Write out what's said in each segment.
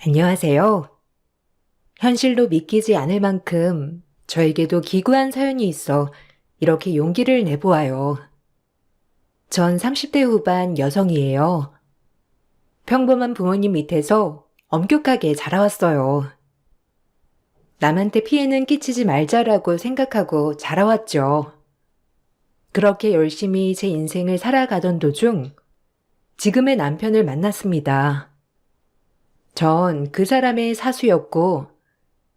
안녕하세요. 현실로 믿기지 않을 만큼 저에게도 기구한 사연이 있어 이렇게 용기를 내보아요. 전 30대 후반 여성이에요. 평범한 부모님 밑에서 엄격하게 자라왔어요. 남한테 피해는 끼치지 말자라고 생각하고 자라왔죠. 그렇게 열심히 제 인생을 살아가던 도중 지금의 남편을 만났습니다. 전 그 사람의 사수였고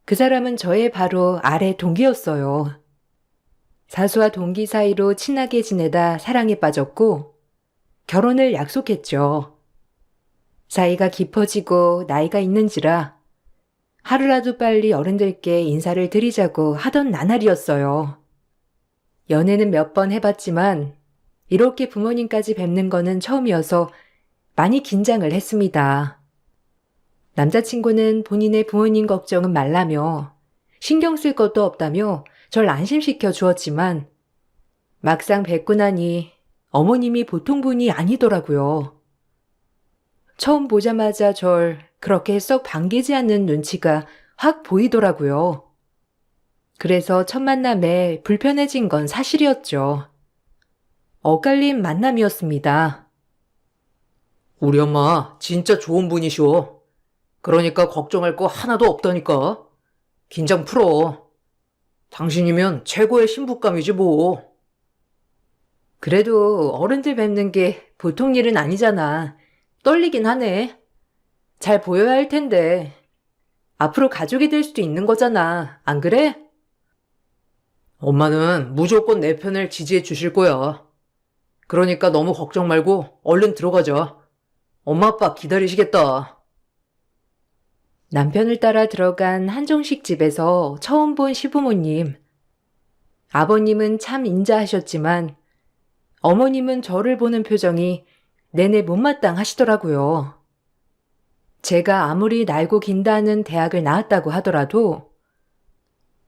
그 사람은 저의 바로 아래 동기였어요. 사수와 동기 사이로 친하게 지내다 사랑에 빠졌고 결혼을 약속했죠. 사이가 깊어지고 나이가 있는지라 하루라도 빨리 어른들께 인사를 드리자고 하던 나날이었어요. 연애는 몇 번 해봤지만 이렇게 부모님까지 뵙는 거는 처음이어서 많이 긴장을 했습니다. 남자친구는 본인의 부모님 걱정은 말라며 신경 쓸 것도 없다며 절 안심시켜 주었지만 막상 뵙고 나니 어머님이 보통 분이 아니더라고요. 처음 보자마자 절 그렇게 썩 반기지 않는 눈치가 확 보이더라고요. 그래서 첫 만남에 불편해진 건 사실이었죠. 엇갈린 만남이었습니다. 우리 엄마 진짜 좋은 분이시오. 그러니까 걱정할 거 하나도 없다니까. 긴장 풀어. 당신이면 최고의 신부감이지 뭐. 그래도 어른들 뵙는 게 보통 일은 아니잖아. 떨리긴 하네. 잘 보여야 할 텐데. 앞으로 가족이 될 수도 있는 거잖아. 안 그래? 엄마는 무조건 내 편을 지지해 주실 거야. 그러니까 너무 걱정 말고 얼른 들어가자. 엄마 아빠 기다리시겠다. 남편을 따라 들어간 한정식 집에서 처음 본 시부모님. 아버님은 참 인자하셨지만 어머님은 저를 보는 표정이 내내 못마땅하시더라고요. 제가 아무리 날고 긴다는 대학을 나왔다고 하더라도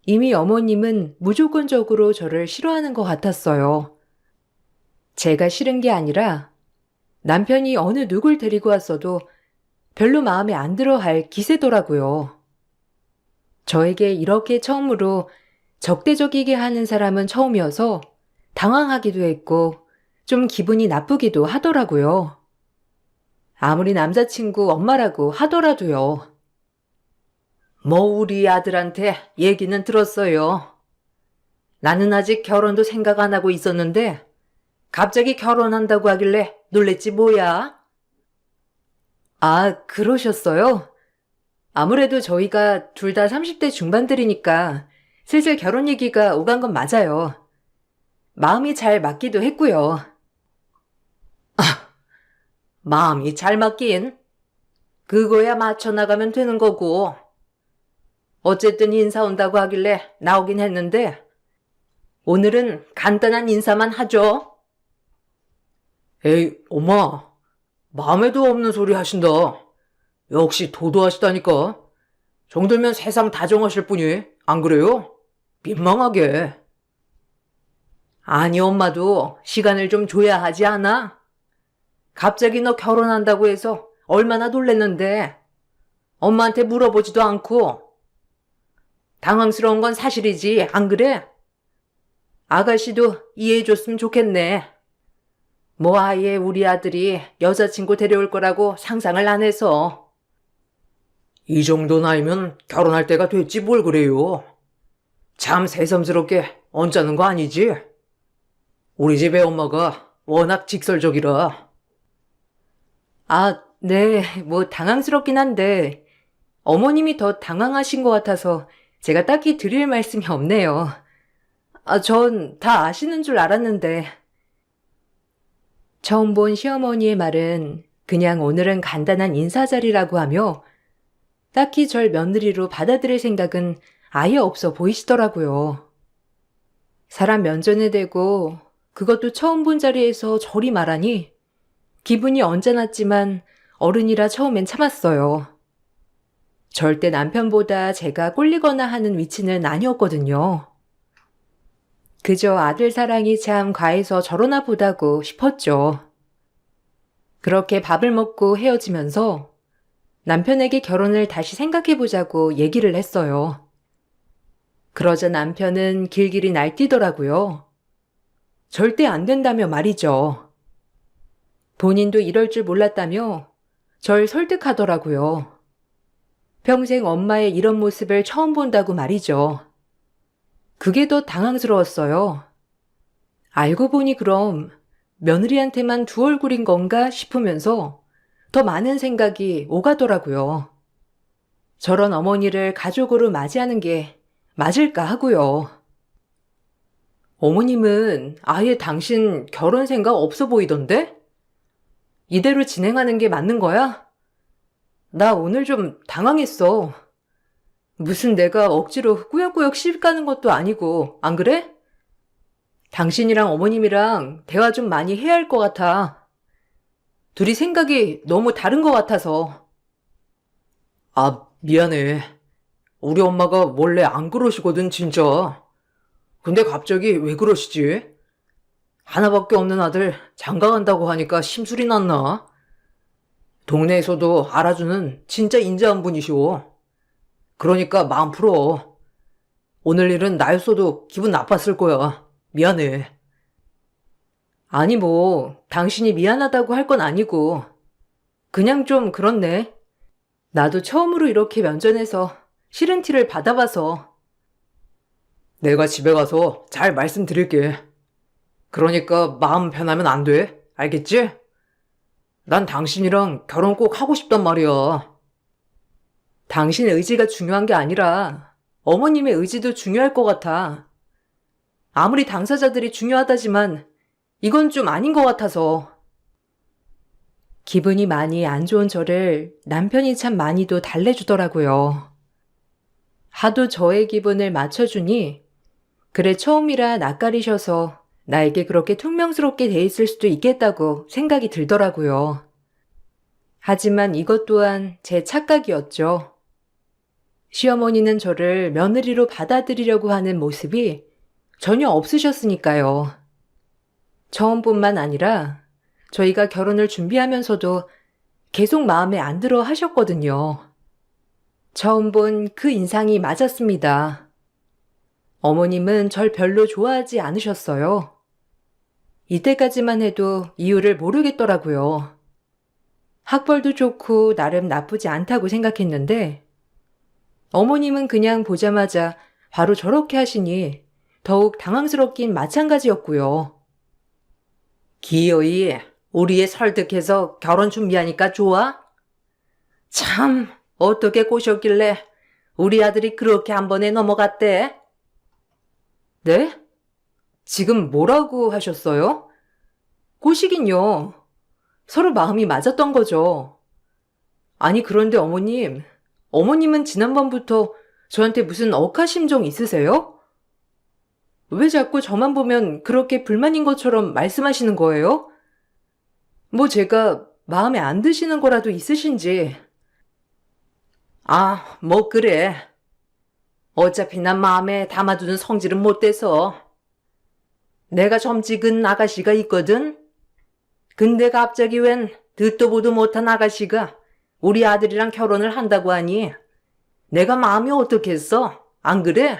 이미 어머님은 무조건적으로 저를 싫어하는 것 같았어요. 제가 싫은 게 아니라 남편이 어느 누굴 데리고 왔어도 별로 마음에 안 들어 할 기세더라고요. 저에게 이렇게 처음으로 적대적이게 하는 사람은 처음이어서 당황하기도 했고 좀 기분이 나쁘기도 하더라고요. 아무리 남자친구 엄마라고 하더라도요. 뭐 우리 아들한테 얘기는 들었어요. 나는 아직 결혼도 생각 안 하고 있었는데 갑자기 결혼한다고 하길래 놀랬지 뭐야. 아, 그러셨어요? 아무래도 저희가 둘 다 30대 중반들이니까 슬슬 결혼 얘기가 오간 건 맞아요. 마음이 잘 맞기도 했고요. 마음이 잘 맞긴. 그거야 맞춰나가면 되는 거고. 어쨌든 인사 온다고 하길래 나오긴 했는데 오늘은 간단한 인사만 하죠. 에이, 엄마. 마음에도 없는 소리 하신다. 역시 도도하시다니까. 정도면 세상 다정하실 분이, 안 그래요? 민망하게. 아니, 엄마도 시간을 좀 줘야 하지 않아? 갑자기 너 결혼한다고 해서 얼마나 놀랬는데 엄마한테 물어보지도 않고. 당황스러운 건 사실이지, 안 그래? 아가씨도 이해해줬으면 좋겠네. 뭐 아예 우리 아들이 여자친구 데려올 거라고 상상을 안 해서. 이 정도 나이면 결혼할 때가 됐지 뭘 그래요. 참 새삼스럽게 언짢은 거 아니지? 우리 집에 엄마가 워낙 직설적이라. 아, 네, 뭐 당황스럽긴 한데 어머님이 더 당황하신 것 같아서 제가 딱히 드릴 말씀이 없네요. 아, 전 다 아시는 줄 알았는데. 처음 본 시어머니의 말은 그냥 오늘은 간단한 인사자리라고 하며 딱히 절 며느리로 받아들일 생각은 아예 없어 보이시더라고요. 사람 면전에 대고 그것도 처음 본 자리에서 저리 말하니 기분이 언짢았지만 어른이라 처음엔 참았어요. 절대 남편보다 제가 꼴리거나 하는 위치는 아니었거든요. 그저 아들 사랑이 참 과해서 저러나 보다고 싶었죠. 그렇게 밥을 먹고 헤어지면서 남편에게 결혼을 다시 생각해보자고 얘기를 했어요. 그러자 남편은 길길이 날뛰더라고요. 절대 안 된다며 말이죠. 본인도 이럴 줄 몰랐다며 절 설득하더라고요. 평생 엄마의 이런 모습을 처음 본다고 말이죠. 그게 더 당황스러웠어요. 알고 보니 그럼 며느리한테만 두 얼굴인 건가 싶으면서 더 많은 생각이 오가더라고요. 저런 어머니를 가족으로 맞이하는 게 맞을까 하고요. 어머님은 아예 당신 결혼 생각 없어 보이던데? 이대로 진행하는 게 맞는 거야? 나 오늘 좀 당황했어. 무슨 내가 억지로 꾸역꾸역 시집 가는 것도 아니고, 안 그래? 당신이랑 어머님이랑 대화 좀 많이 해야 할 것 같아. 둘이 생각이 너무 다른 것 같아서. 아, 미안해. 우리 엄마가 원래 안 그러시거든, 진짜. 근데 갑자기 왜 그러시지? 하나밖에 없는 아들 장가 간다고 하니까 심술이 났나? 동네에서도 알아주는 진짜 인자한 분이시오. 그러니까 마음 풀어. 오늘 일은 나였어도 기분 나빴을 거야. 미안해. 아니 뭐 당신이 미안하다고 할 건 아니고 그냥 좀 그렇네. 나도 처음으로 이렇게 면전에서 싫은 티를 받아봐서. 내가 집에 가서 잘 말씀드릴게. 그러니까 마음 변하면 안 돼. 알겠지? 난 당신이랑 결혼 꼭 하고 싶단 말이야. 당신의 의지가 중요한 게 아니라 어머님의 의지도 중요할 것 같아. 아무리 당사자들이 중요하다지만 이건 좀 아닌 것 같아서. 기분이 많이 안 좋은 저를 남편이 참 많이도 달래주더라고요. 하도 저의 기분을 맞춰주니 그래 처음이라 낯가리셔서 나에게 그렇게 퉁명스럽게 돼 있을 수도 있겠다고 생각이 들더라고요. 하지만 이것 또한 제 착각이었죠. 시어머니는 저를 며느리로 받아들이려고 하는 모습이 전혀 없으셨으니까요. 처음뿐만 아니라 저희가 결혼을 준비하면서도 계속 마음에 안 들어 하셨거든요. 처음 본 그 인상이 맞았습니다. 어머님은 절 별로 좋아하지 않으셨어요. 이때까지만 해도 이유를 모르겠더라고요. 학벌도 좋고 나름 나쁘지 않다고 생각했는데 어머님은 그냥 보자마자 바로 저렇게 하시니 더욱 당황스럽긴 마찬가지였고요. 기어이 우리 애 설득해서 결혼 준비하니까 좋아? 참, 어떻게 꼬셨길래 우리 아들이 그렇게 한 번에 넘어갔대? 네? 지금 뭐라고 하셨어요? 꼬시긴요. 서로 마음이 맞았던 거죠. 아니 그런데 어머님은 지난번부터 저한테 무슨 억하심정 있으세요? 왜 자꾸 저만 보면 그렇게 불만인 것처럼 말씀하시는 거예요? 뭐 제가 마음에 안 드시는 거라도 있으신지. 아, 뭐 그래. 어차피 난 마음에 담아두는 성질은 못 돼서. 내가 점찍은 아가씨가 있거든? 근데 갑자기 웬 듣도 보도 못한 아가씨가 우리 아들이랑 결혼을 한다고 하니 내가 마음이 어떻겠어? 안 그래?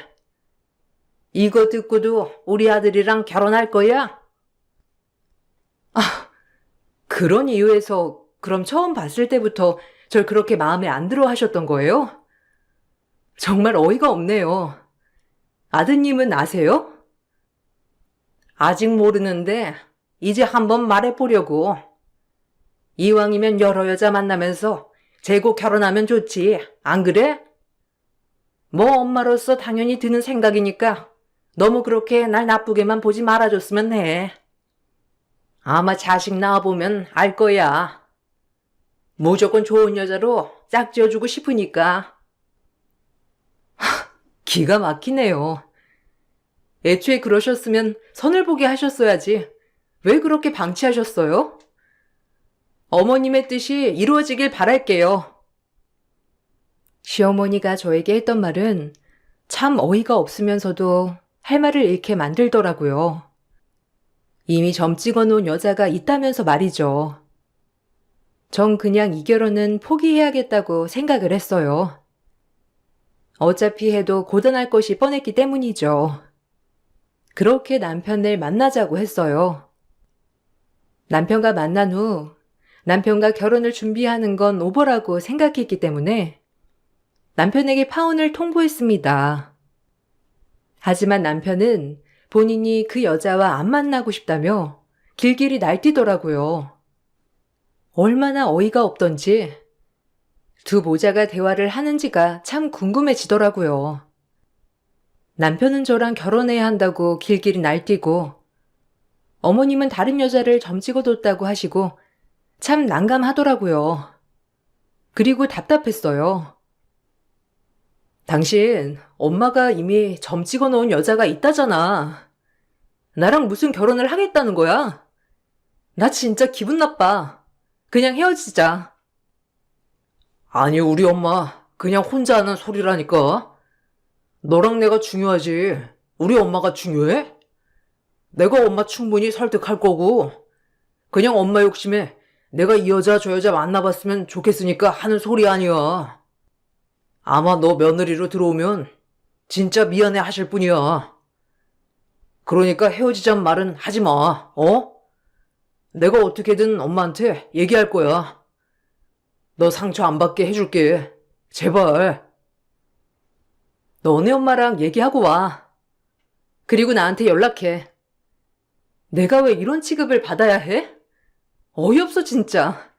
이거 듣고도 우리 아들이랑 결혼할 거야? 그런 이유에서 그럼 처음 봤을 때부터 절 그렇게 마음에 안 들어 하셨던 거예요? 정말 어이가 없네요. 아드님은 아세요? 아직 모르는데 이제 한번 말해보려고. 이왕이면 여러 여자 만나면서 재고 결혼하면 좋지. 안 그래? 뭐 엄마로서 당연히 드는 생각이니까 너무 그렇게 날 나쁘게만 보지 말아줬으면 해. 아마 자식 낳아보면 알 거야. 무조건 좋은 여자로 짝지어주고 싶으니까. 기가 막히네요. 애초에 그러셨으면 선을 보게 하셨어야지. 왜 그렇게 방치하셨어요? 어머님의 뜻이 이루어지길 바랄게요. 시어머니가 저에게 했던 말은 참 어이가 없으면서도 할 말을 잃게 만들더라고요. 이미 점 찍어 놓은 여자가 있다면서 말이죠. 전 그냥 이 결혼은 포기해야겠다고 생각을 했어요. 어차피 해도 고단할 것이 뻔했기 때문이죠. 그렇게 남편을 만나자고 했어요. 남편과 만난 후 남편과 결혼을 준비하는 건 오버라고 생각했기 때문에 남편에게 파혼을 통보했습니다. 하지만 남편은 본인이 그 여자와 안 만나고 싶다며 길길이 날뛰더라고요. 얼마나 어이가 없던지 두 모자가 대화를 하는지가 참 궁금해지더라고요. 남편은 저랑 결혼해야 한다고 길길이 날뛰고 어머님은 다른 여자를 점찍어뒀다고 하시고 참 난감하더라고요. 그리고 답답했어요. 당신 엄마가 이미 점찍어 놓은 여자가 있다잖아. 나랑 무슨 결혼을 하겠다는 거야? 나 진짜 기분 나빠. 그냥 헤어지자. 아니, 우리 엄마 그냥 혼자 하는 소리라니까. 너랑 내가 중요하지. 우리 엄마가 중요해? 내가 엄마 충분히 설득할 거고 그냥 엄마 욕심에 내가 이 여자 저 여자 만나봤으면 좋겠으니까 하는 소리 아니야. 아마 너 며느리로 들어오면 진짜 미안해 하실 뿐이야. 그러니까 헤어지자는 말은 하지 마. 어? 내가 어떻게든 엄마한테 얘기할 거야. 너 상처 안 받게 해줄게. 제발. 너네 엄마랑 얘기하고 와. 그리고 나한테 연락해. 내가 왜 이런 취급을 받아야 해? 어이없어 진짜.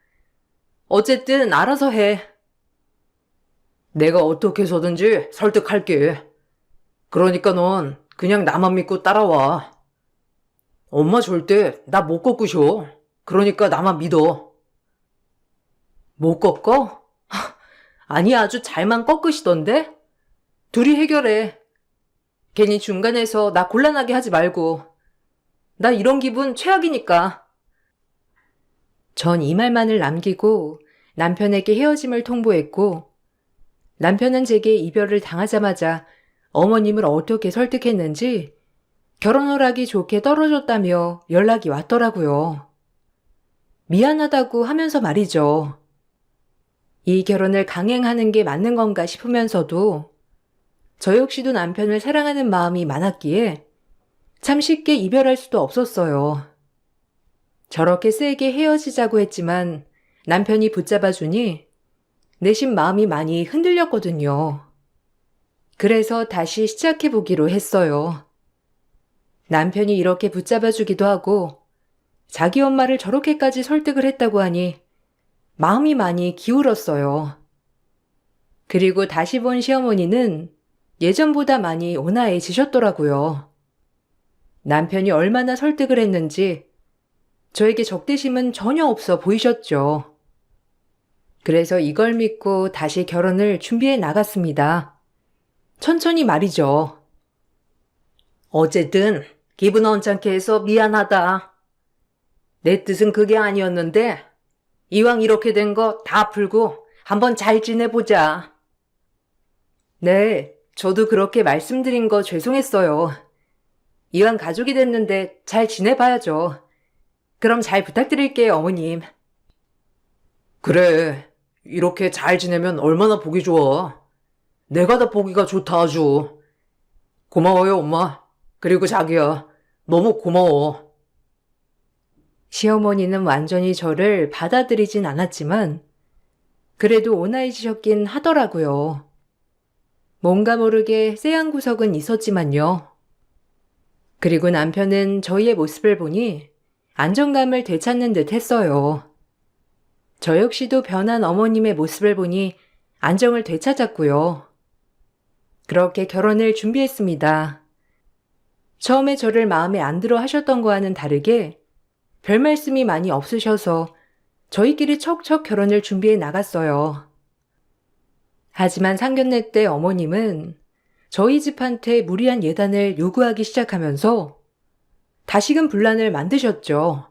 어쨌든 알아서 해. 내가 어떻게 해서든지 설득할게. 그러니까 넌 그냥 나만 믿고 따라와. 엄마 절대 나 못 꺾으셔. 그러니까 나만 믿어. 못 꺾어? 아니 아주 잘만 꺾으시던데? 둘이 해결해. 괜히 중간에서 나 곤란하게 하지 말고. 나 이런 기분 최악이니까. 전 이 말만을 남기고 남편에게 헤어짐을 통보했고 남편은 제게 이별을 당하자마자 어머님을 어떻게 설득했는지 결혼 허락이 좋게 떨어졌다며 연락이 왔더라고요. 미안하다고 하면서 말이죠. 이 결혼을 강행하는 게 맞는 건가 싶으면서도 저 역시도 남편을 사랑하는 마음이 많았기에 참 쉽게 이별할 수도 없었어요. 저렇게 세게 헤어지자고 했지만 남편이 붙잡아주니 내심 마음이 많이 흔들렸거든요. 그래서 다시 시작해보기로 했어요. 남편이 이렇게 붙잡아주기도 하고 자기 엄마를 저렇게까지 설득을 했다고 하니 마음이 많이 기울었어요. 그리고 다시 본 시어머니는 예전보다 많이 온화해지셨더라고요. 남편이 얼마나 설득을 했는지 저에게 적대심은 전혀 없어 보이셨죠. 그래서 이걸 믿고 다시 결혼을 준비해 나갔습니다. 천천히 말이죠. 어쨌든 기분 언짢게 해서 미안하다. 내 뜻은 그게 아니었는데 이왕 이렇게 된 거 다 풀고 한번 잘 지내보자. 네, 저도 그렇게 말씀드린 거 죄송했어요. 이왕 가족이 됐는데 잘 지내봐야죠. 그럼 잘 부탁드릴게요, 어머님. 그래, 이렇게 잘 지내면 얼마나 보기 좋아. 내가 다 보기가 좋다 아주. 고마워요, 엄마. 그리고 자기야, 너무 고마워. 시어머니는 완전히 저를 받아들이진 않았지만 그래도 온화해지셨긴 하더라고요. 뭔가 모르게 쎄한 구석은 있었지만요. 그리고 남편은 저희의 모습을 보니 안정감을 되찾는 듯 했어요. 저 역시도 변한 어머님의 모습을 보니 안정을 되찾았고요. 그렇게 결혼을 준비했습니다. 처음에 저를 마음에 안 들어 하셨던 거와는 다르게 별 말씀이 많이 없으셔서 저희끼리 척척 결혼을 준비해 나갔어요. 하지만 상견례 때 어머님은 저희 집한테 무리한 예단을 요구하기 시작하면서 다시금 분란을 만드셨죠.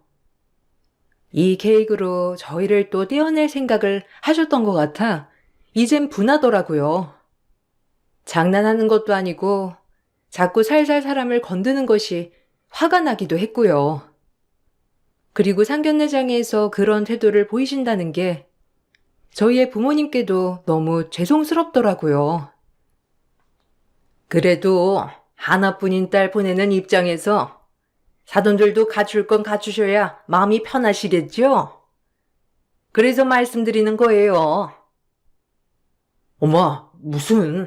이 계획으로 저희를 또 떼어낼 생각을 하셨던 것 같아 이젠 분하더라고요. 장난하는 것도 아니고 자꾸 살살 사람을 건드는 것이 화가 나기도 했고요. 그리고 상견례장에서 그런 태도를 보이신다는 게 저희의 부모님께도 너무 죄송스럽더라고요. 그래도 하나뿐인 딸 보내는 입장에서 사돈들도 갖출 건 갖추셔야 마음이 편하시겠죠? 그래서 말씀드리는 거예요. 엄마, 무슨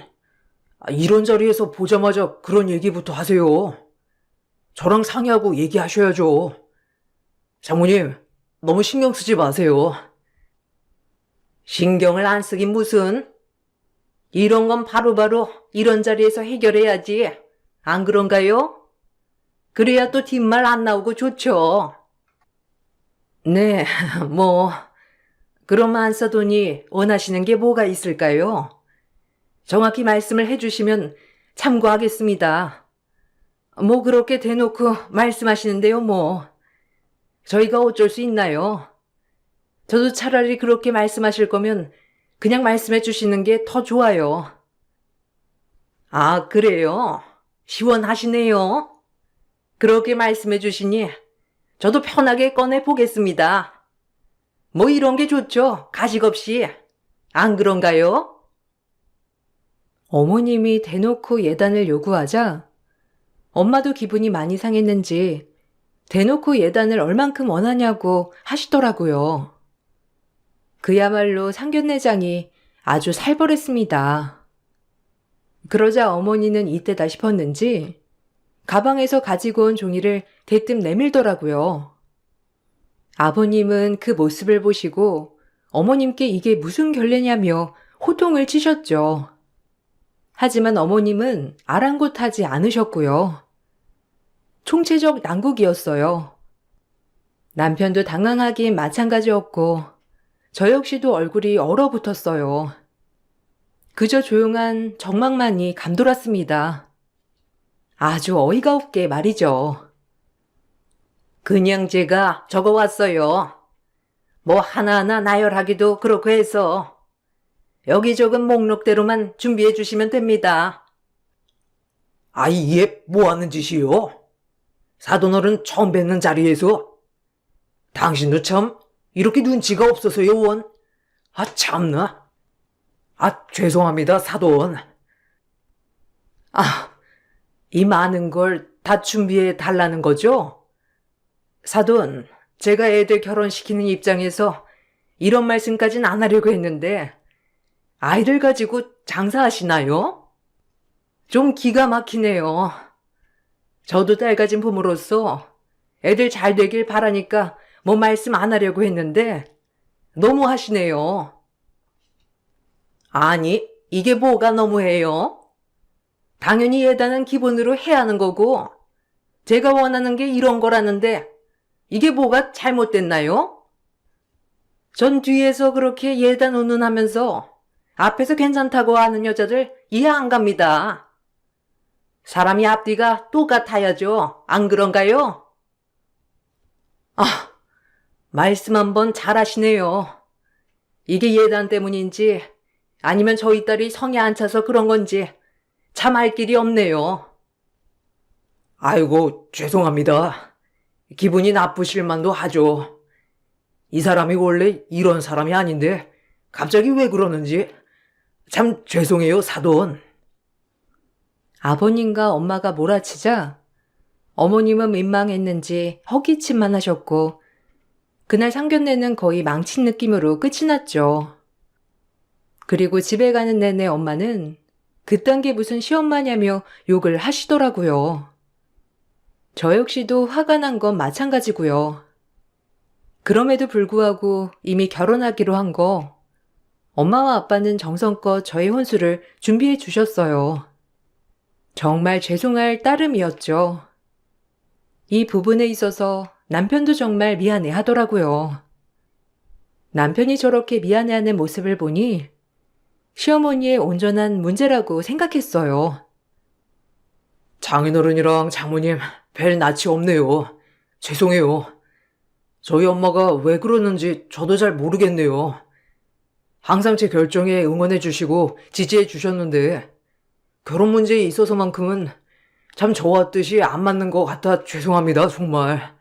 이런 자리에서 보자마자 그런 얘기부터 하세요. 저랑 상의하고 얘기하셔야죠. 장모님, 너무 신경 쓰지 마세요. 신경을 안 쓰긴 무슨. 이런 건 바로바로 이런 자리에서 해결해야지. 안 그런가요? 그래야 또 뒷말 안 나오고 좋죠. 네, 뭐 그럼 안사돈이 원하시는 게 뭐가 있을까요? 정확히 말씀을 해주시면 참고하겠습니다. 뭐 그렇게 대놓고 말씀하시는데요, 뭐. 저희가 어쩔 수 있나요? 저도 차라리 그렇게 말씀하실 거면 그냥 말씀해 주시는 게 더 좋아요. 아, 그래요? 시원하시네요. 그렇게 말씀해 주시니 저도 편하게 꺼내 보겠습니다. 뭐 이런 게 좋죠, 가식 없이. 안 그런가요? 어머님이 대놓고 예단을 요구하자 엄마도 기분이 많이 상했는지 대놓고 예단을 얼만큼 원하냐고 하시더라고요. 그야말로 상견례장이 아주 살벌했습니다. 그러자 어머니는 이때다 싶었는지 가방에서 가지고 온 종이를 대뜸 내밀더라고요. 아버님은 그 모습을 보시고 어머님께 이게 무슨 결례냐며 호통을 치셨죠. 하지만 어머님은 아랑곳하지 않으셨고요. 총체적 난국이었어요. 남편도 당황하긴 마찬가지였고 저 역시도 얼굴이 얼어붙었어요. 그저 조용한 정막만이 감돌았습니다. 아주 어이가 없게 말이죠. 그냥 제가 적어왔어요. 뭐 하나하나 나열하기도 그렇고 해서 여기 적은 목록대로만 준비해 주시면 됩니다. 아이, 이게 뭐 하는 짓이요? 사돈어른 처음 뵙는 자리에서 당신도 참 이렇게 눈치가 없어서요, 원. 아, 참나. 아, 죄송합니다, 사돈. 아, 이 많은 걸 다 준비해 달라는 거죠? 사돈, 제가 애들 결혼시키는 입장에서 이런 말씀까진 안 하려고 했는데 아이들 가지고 장사하시나요? 좀 기가 막히네요. 저도 딸 가진 부모로서 애들 잘 되길 바라니까 뭐 말씀 안 하려고 했는데 너무 하시네요. 아니, 이게 뭐가 너무해요? 당연히 예단은 기본으로 해야 하는 거고 제가 원하는 게 이런 거라는데 이게 뭐가 잘못됐나요? 전 뒤에서 그렇게 예단 운운하면서 앞에서 괜찮다고 하는 여자들 이해 안 갑니다. 사람이 앞뒤가 똑같아야죠. 안 그런가요? 아, 말씀 한번 잘하시네요. 이게 예단 때문인지 아니면 저희 딸이 성에 안 차서 그런 건지 참 알 길이 없네요. 아이고, 죄송합니다. 기분이 나쁘실 만도 하죠. 이 사람이 원래 이런 사람이 아닌데 갑자기 왜 그러는지 참 죄송해요, 사돈. 아버님과 엄마가 몰아치자 어머님은 민망했는지 헛기침만 하셨고 그날 상견례는 거의 망친 느낌으로 끝이 났죠. 그리고 집에 가는 내내 엄마는 그딴 게 무슨 시엄마냐며 욕을 하시더라고요. 저 역시도 화가 난 건 마찬가지고요. 그럼에도 불구하고 이미 결혼하기로 한 거 엄마와 아빠는 정성껏 저의 혼수를 준비해 주셨어요. 정말 죄송할 따름이었죠. 이 부분에 있어서 남편도 정말 미안해 하더라고요. 남편이 저렇게 미안해하는 모습을 보니 시어머니의 온전한 문제라고 생각했어요. 장인어른이랑 장모님 별 낯이 없네요. 죄송해요. 저희 엄마가 왜 그러는지 저도 잘 모르겠네요. 항상 제 결정에 응원해 주시고 지지해 주셨는데 결혼 문제에 있어서만큼은 참 저와 뜻이 안 맞는 것 같아 죄송합니다, 정말.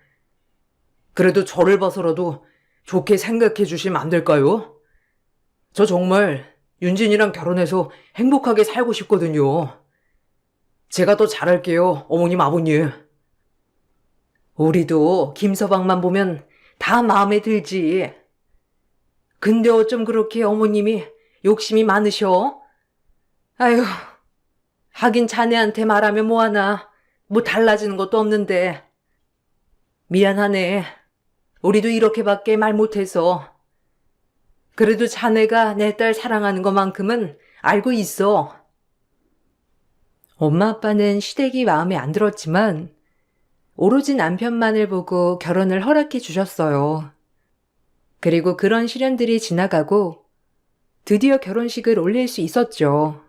그래도 저를 봐서라도 좋게 생각해 주시면 안 될까요? 저 정말 윤진이랑 결혼해서 행복하게 살고 싶거든요. 제가 더 잘할게요, 어머님, 아버님. 우리도 김서방만 보면 다 마음에 들지. 근데 어쩜 그렇게 어머님이 욕심이 많으셔? 아휴, 하긴 자네한테 말하면 뭐하나. 뭐 달라지는 것도 없는데. 미안하네. 우리도 이렇게밖에 말 못해서. 그래도 자네가 내 딸 사랑하는 것만큼은 알고 있어. 엄마 아빠는 시댁이 마음에 안 들었지만 오로지 남편만을 보고 결혼을 허락해 주셨어요. 그리고 그런 시련들이 지나가고 드디어 결혼식을 올릴 수 있었죠.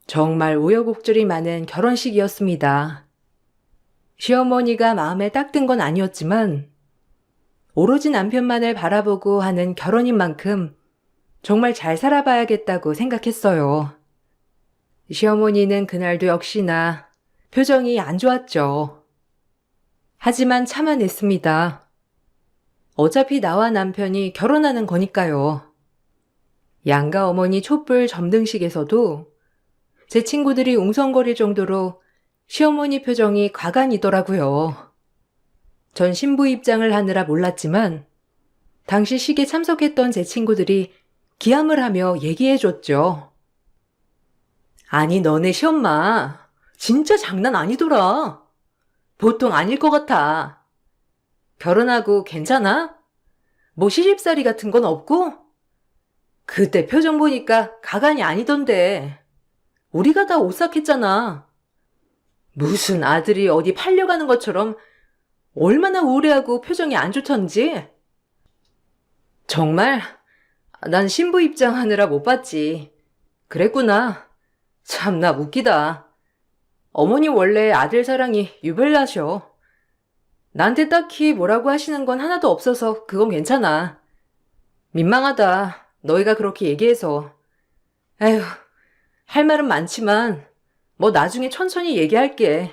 정말 우여곡절이 많은 결혼식이었습니다. 시어머니가 마음에 딱 든 건 아니었지만 오로지 남편만을 바라보고 하는 결혼인 만큼 정말 잘 살아봐야겠다고 생각했어요. 시어머니는 그날도 역시나 표정이 안 좋았죠. 하지만 참아냈습니다. 어차피 나와 남편이 결혼하는 거니까요. 양가 어머니 촛불 점등식에서도 제 친구들이 웅성거릴 정도로 시어머니 표정이 과간이더라고요. 전 신부 입장을 하느라 몰랐지만 당시 식에 참석했던 제 친구들이 기함을 하며 얘기해줬죠. 아니 너네 시엄마 진짜 장난 아니더라. 보통 아닐 것 같아. 결혼하고 괜찮아? 뭐 시집살이 같은 건 없고? 그때 표정 보니까 가관이 아니던데. 우리가 다 오싹했잖아. 무슨 아들이 어디 팔려가는 것처럼 얼마나 우울해하고 표정이 안 좋던지. 정말? 난 신부 입장 하느라 못 봤지. 그랬구나. 참나 웃기다. 어머니 원래 아들 사랑이 유별나셔. 나한테 딱히 뭐라고 하시는 건 하나도 없어서 그건 괜찮아. 민망하다. 너희가 그렇게 얘기해서. 에휴, 할 말은 많지만 뭐 나중에 천천히 얘기할게.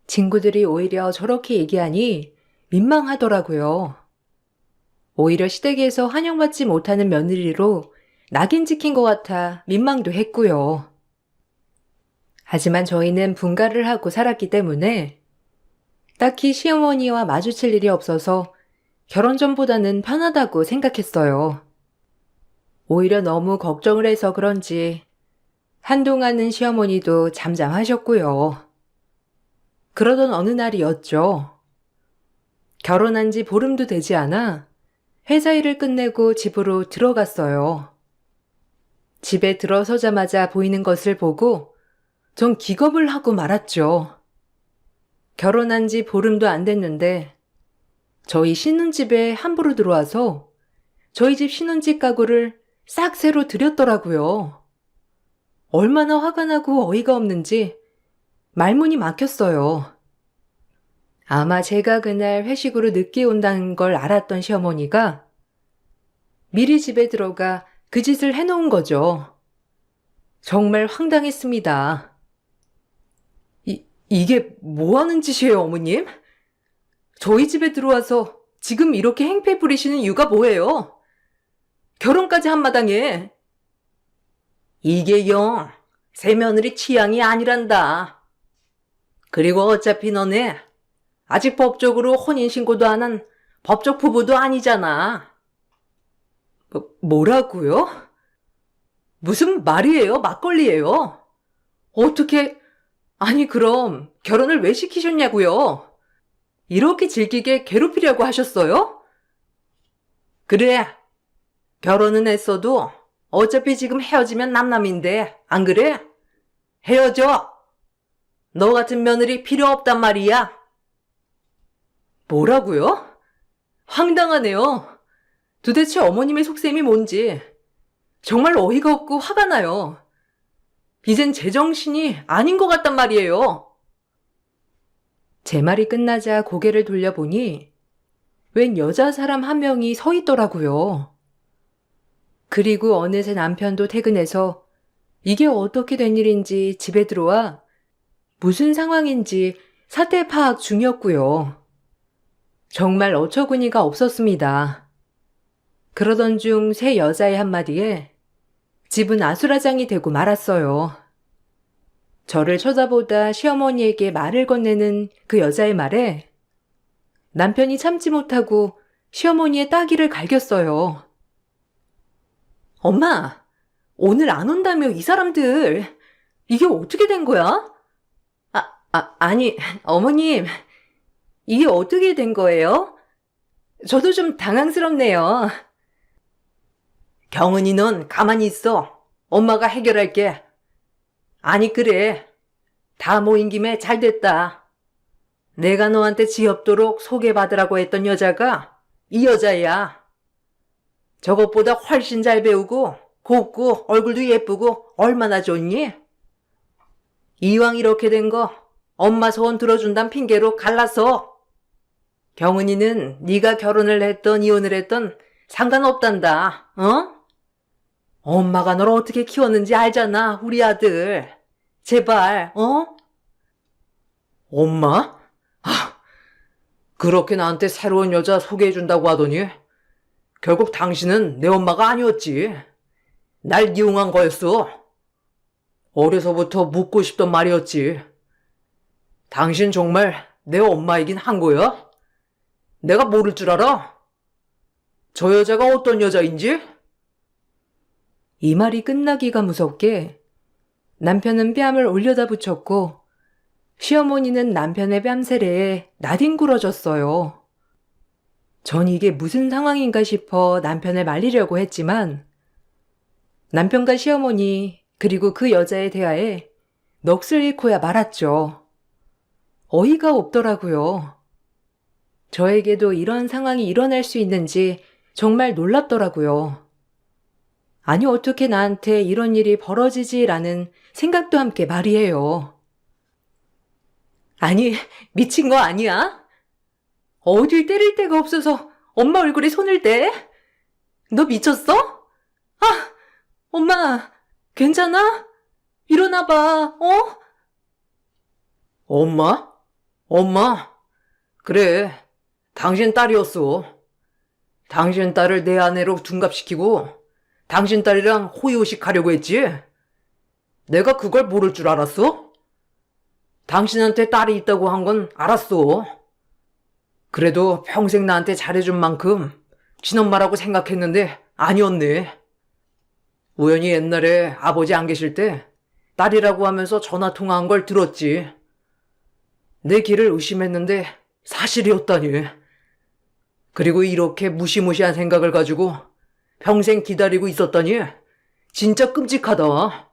친구들이 오히려 저렇게 얘기하니 민망하더라고요. 오히려 시댁에서 환영받지 못하는 며느리로 낙인 찍힌 것 같아 민망도 했고요. 하지만 저희는 분가를 하고 살았기 때문에 딱히 시어머니와 마주칠 일이 없어서 결혼 전보다는 편하다고 생각했어요. 오히려 너무 걱정을 해서 그런지 한동안은 시어머니도 잠잠하셨고요. 그러던 어느 날이었죠. 결혼한 지 보름도 되지 않아 회사 일을 끝내고 집으로 들어갔어요. 집에 들어서자마자 보이는 것을 보고 전 기겁을 하고 말았죠. 결혼한 지 보름도 안 됐는데 저희 신혼집에 함부로 들어와서 저희 집 신혼집 가구를 싹 새로 들였더라고요. 얼마나 화가 나고 어이가 없는지 말문이 막혔어요. 아마 제가 그날 회식으로 늦게 온다는 걸 알았던 시어머니가 미리 집에 들어가 그 짓을 해놓은 거죠. 정말 황당했습니다. 이게 뭐 하는 짓이에요, 어머님? 저희 집에 들어와서 지금 이렇게 행패 부리시는 이유가 뭐예요? 결혼까지 한 마당에. 이게 영, 새며느리 취향이 아니란다. 그리고 어차피 너네 아직 법적으로 혼인신고도 안 한 법적 부부도 아니잖아. 뭐라고요? 무슨 말이에요? 막걸리예요? 어떻게, 아니 그럼 결혼을 왜 시키셨냐고요? 이렇게 질기게 괴롭히려고 하셨어요? 그래, 결혼은 했어도 어차피 지금 헤어지면 남남인데 안 그래? 헤어져. 너 같은 며느리 필요 없단 말이야. 뭐라고요? 황당하네요. 도대체 어머님의 속셈이 뭔지 정말 어이가 없고 화가 나요. 이젠 제정신이 아닌 것 같단 말이에요. 제 말이 끝나자 고개를 돌려보니 웬 여자 사람 한 명이 서 있더라고요. 그리고 어느새 남편도 퇴근해서 이게 어떻게 된 일인지 집에 들어와 무슨 상황인지 사태 파악 중이었고요. 정말 어처구니가 없었습니다. 그러던 중 새 여자의 한마디에 집은 아수라장이 되고 말았어요. 저를 쳐다보다 시어머니에게 말을 건네는 그 여자의 말에 남편이 참지 못하고 시어머니의 따귀를 갈겼어요. 엄마, 오늘 안 온다며 이 사람들. 이게 어떻게 된 거야? 아니, 어머님. 이게 어떻게 된 거예요? 저도 좀 당황스럽네요. 경은이 넌 가만히 있어. 엄마가 해결할게. 아니 그래. 다 모인 김에 잘 됐다. 내가 너한테 지없도록 소개받으라고 했던 여자가 이 여자야. 저것보다 훨씬 잘 배우고 곱고 얼굴도 예쁘고 얼마나 좋니? 이왕 이렇게 된 거 엄마 소원 들어준단 핑계로 갈라서. 경은이는 네가 결혼을 했던 이혼을 했던 상관없단다. 어? 엄마가 널 어떻게 키웠는지 알잖아, 우리 아들. 제발, 어? 엄마? 그렇게 나한테 새로운 여자 소개해준다고 하더니 결국 당신은 내 엄마가 아니었지. 날 이용한 거였어. 어려서부터 묻고 싶던 말이었지. 당신 정말 내 엄마이긴 한 거야? 내가 모를 줄 알아? 저 여자가 어떤 여자인지? 이 말이 끝나기가 무섭게 남편은 뺨을 올려다 붙였고 시어머니는 남편의 뺨세례에 나뒹굴어졌어요. 전 이게 무슨 상황인가 싶어 남편을 말리려고 했지만 남편과 시어머니 그리고 그 여자의 대화에 넋을 잃고야 말았죠. 어이가 없더라고요. 저에게도 이런 상황이 일어날 수 있는지 정말 놀랍더라고요. 아니 어떻게 나한테 이런 일이 벌어지지라는 생각도 함께 말이에요. 아니 미친 거 아니야? 어딜 때릴 데가 없어서 엄마 얼굴에 손을 대? 너 미쳤어? 아, 엄마 괜찮아? 일어나 봐, 어? 엄마? 엄마? 그래, 당신 딸이었어. 당신 딸을 내 아내로 둔갑시키고 당신 딸이랑 호의호식 하려고 했지? 내가 그걸 모를 줄 알았어? 당신한테 딸이 있다고 한 건 알았어. 그래도 평생 나한테 잘해준 만큼 친엄마라고 생각했는데 아니었네. 우연히 옛날에 아버지 안 계실 때 딸이라고 하면서 전화 통화한 걸 들었지. 내 길을 의심했는데 사실이었다니. 그리고 이렇게 무시무시한 생각을 가지고 평생 기다리고 있었다니 진짜 끔찍하다.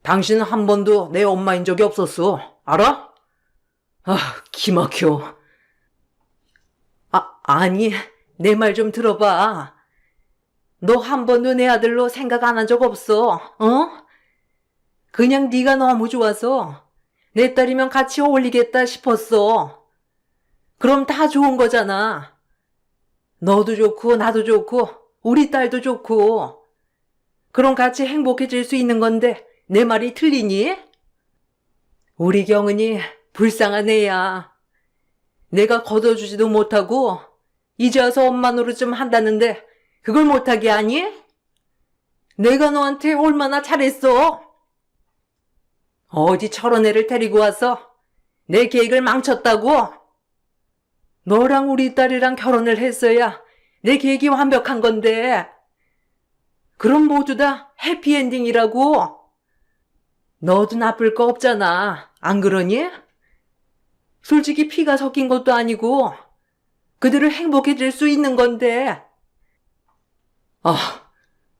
당신은 한 번도 내 엄마인 적이 없었어. 알아? 기막혀. 아니, 내 말 좀 들어봐. 너 한 번도 내 아들로 생각 안 한 적 없어, 어? 그냥 네가 너무 좋아서 내 딸이면 같이 어울리겠다 싶었어. 그럼 다 좋은 거잖아. 너도 좋고 나도 좋고 우리 딸도 좋고 그럼 같이 행복해질 수 있는 건데 내 말이 틀리니? 우리 경은이 불쌍한 애야. 내가 걷어주지도 못하고 이제 와서 엄마 노릇 좀 한다는데 그걸 못하게 하니? 내가 너한테 얼마나 잘했어? 어디 저런 애를 데리고 와서 내 계획을 망쳤다고? 너랑 우리 딸이랑 결혼을 했어야 내 계획이 완벽한 건데 그럼 모두 다 해피엔딩이라고? 너도 나쁠 거 없잖아. 안 그러니? 솔직히 피가 섞인 것도 아니고 그들을 행복해질 수 있는 건데.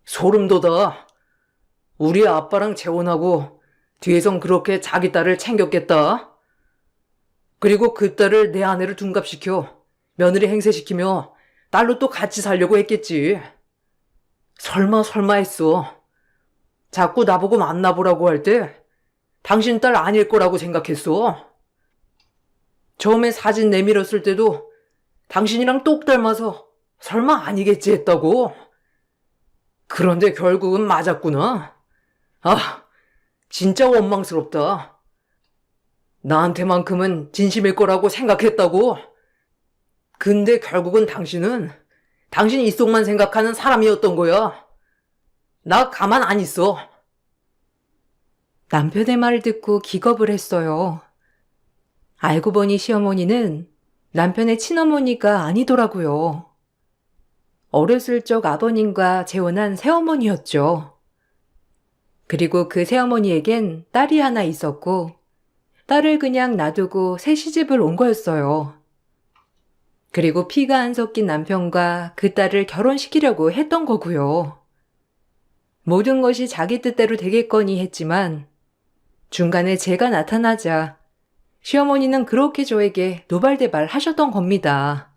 소름 돋아. 우리 아빠랑 재혼하고 뒤에선 그렇게 자기 딸을 챙겼겠다. 그리고 그 딸을 내 아내를 둔갑시켜 며느리 행세시키며 딸로 또 같이 살려고 했겠지. 설마 했어. 자꾸 나보고 만나보라고 할 때 당신 딸 아닐 거라고 생각했어. 처음에 사진 내밀었을 때도 당신이랑 똑 닮아서 설마 아니겠지 했다고. 그런데 결국은 맞았구나. 진짜 원망스럽다. 나한테만큼은 진심일 거라고 생각했다고. 근데 결국은 당신 이속만 생각하는 사람이었던 거야. 나 가만 안 있어. 남편의 말을 듣고 기겁을 했어요. 알고 보니 시어머니는 남편의 친어머니가 아니더라고요. 어렸을 적 아버님과 재혼한 새어머니였죠. 그리고 그 새어머니에겐 딸이 하나 있었고, 딸을 그냥 놔두고 새 시집을 온 거였어요. 그리고 피가 안 섞인 남편과 그 딸을 결혼시키려고 했던 거고요. 모든 것이 자기 뜻대로 되겠거니 했지만 중간에 제가 나타나자 시어머니는 그렇게 저에게 노발대발 하셨던 겁니다.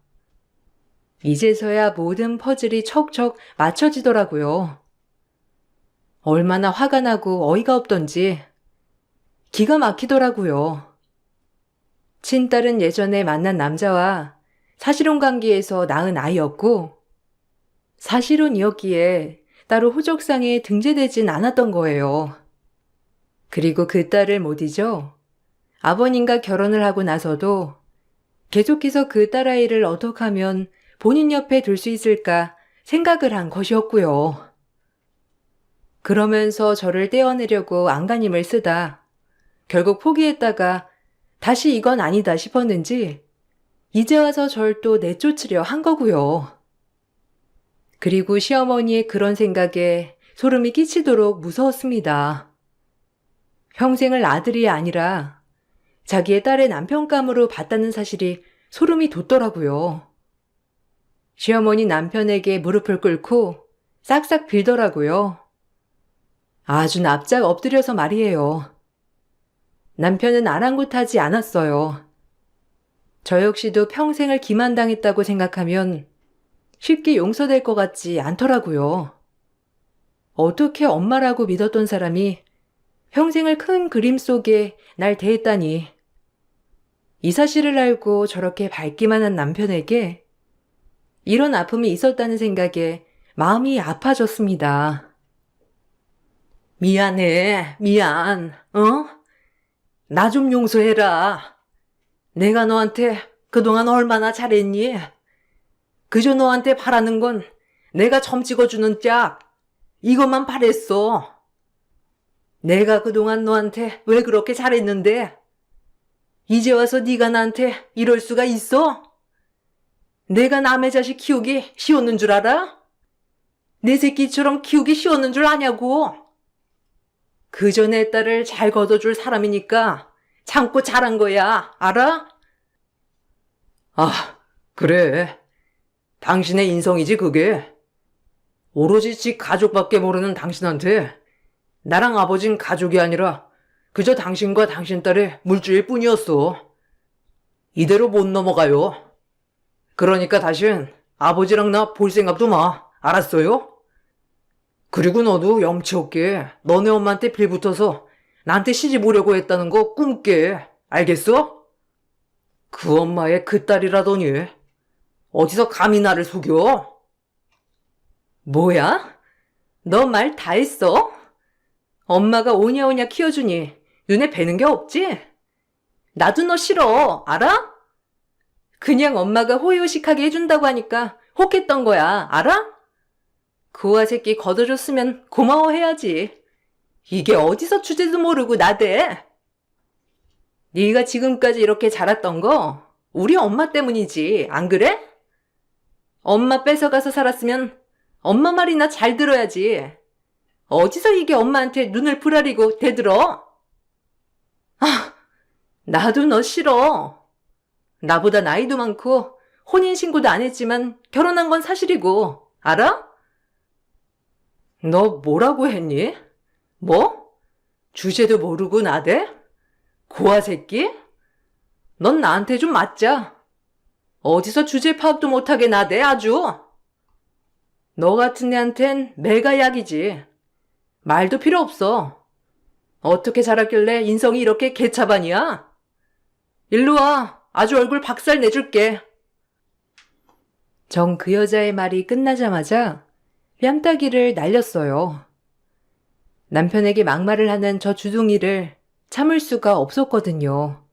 이제서야 모든 퍼즐이 척척 맞춰지더라고요. 얼마나 화가 나고 어이가 없던지 기가 막히더라고요. 친딸은 예전에 만난 남자와 사실혼 관계에서 낳은 아이였고 사실혼이었기에 따로 호적상에 등재되진 않았던 거예요. 그리고 그 딸을 못 잊어 아버님과 결혼을 하고 나서도 계속해서 그 딸아이를 어떻게 하면 본인 옆에 둘 수 있을까 생각을 한 것이었고요. 그러면서 저를 떼어내려고 안간힘을 쓰다 결국 포기했다가 다시 이건 아니다 싶었는지 이제 와서 절 또 내쫓으려 한 거고요. 그리고 시어머니의 그런 생각에 소름이 끼치도록 무서웠습니다. 평생을 아들이 아니라 자기의 딸의 남편감으로 봤다는 사실이 소름이 돋더라고요. 시어머니 남편에게 무릎을 꿇고 싹싹 빌더라고요. 아주 납작 엎드려서 말이에요. 남편은 아랑곳하지 않았어요. 저 역시도 평생을 기만당했다고 생각하면 쉽게 용서될 것 같지 않더라고요. 어떻게 엄마라고 믿었던 사람이 평생을 큰 그림 속에 날 대했다니. 이 사실을 알고 저렇게 밝기만 한 남편에게 이런 아픔이 있었다는 생각에 마음이 아파졌습니다. 미안. 나 좀 용서해라. 내가 너한테 그동안 얼마나 잘했니? 그저 너한테 바라는 건 내가 점 찍어주는 짝, 이것만 바랬어. 내가 그동안 너한테 왜 그렇게 잘했는데 이제 와서 네가 나한테 이럴 수가 있어? 내가 남의 자식 키우기 쉬웠는 줄 알아? 내 새끼처럼 키우기 쉬웠는 줄 아냐고. 그저 내 딸을 잘 걷어줄 사람이니까 참고 잘한 거야, 알아? 아, 그래. 당신의 인성이지 그게. 오로지 지 가족밖에 모르는 당신한테 나랑 아버진 가족이 아니라 그저 당신과 당신 딸의 물주일 뿐이었어. 이대로 못 넘어가요. 그러니까 다신 아버지랑 나 볼 생각도 마. 알았어요? 그리고 너도 염치 없게 너네 엄마한테 빌붙어서 나한테 시집 오려고 했다는 거 꿈깨. 알겠어? 그 엄마의 그 딸이라더니 어디서 감히 나를 속여? 뭐야? 너 말 다 했어? 엄마가 오냐오냐 키워주니 눈에 뵈는 게 없지? 나도 너 싫어. 알아? 그냥 엄마가 호의호식하게 해준다고 하니까 혹했던 거야. 알아? 그와 새끼 걷어줬으면 고마워해야지. 이게 어디서 주제도 모르고 나대? 네가 지금까지 이렇게 자랐던 거 우리 엄마 때문이지. 안 그래? 엄마 뺏어가서 살았으면 엄마 말이나 잘 들어야지. 어디서 이게 엄마한테 눈을 부라리고 대들어? 아, 나도 너 싫어. 나보다 나이도 많고 혼인신고도 안 했지만 결혼한 건 사실이고. 알아? 너 뭐라고 했니? 뭐? 주제도 모르고 나대? 고아 새끼? 넌 나한테 좀 맞자. 어디서 주제 파악도 못하게 나대 아주. 너 같은 애한텐 매가 약이지. 말도 필요 없어. 어떻게 자랐길래 인성이 이렇게 개차반이야? 일로 와. 아주 얼굴 박살 내줄게. 정 그 여자의 말이 끝나자마자 뺨따기를 날렸어요. 남편에게 막말을 하는 저 주둥이를 참을 수가 없었거든요.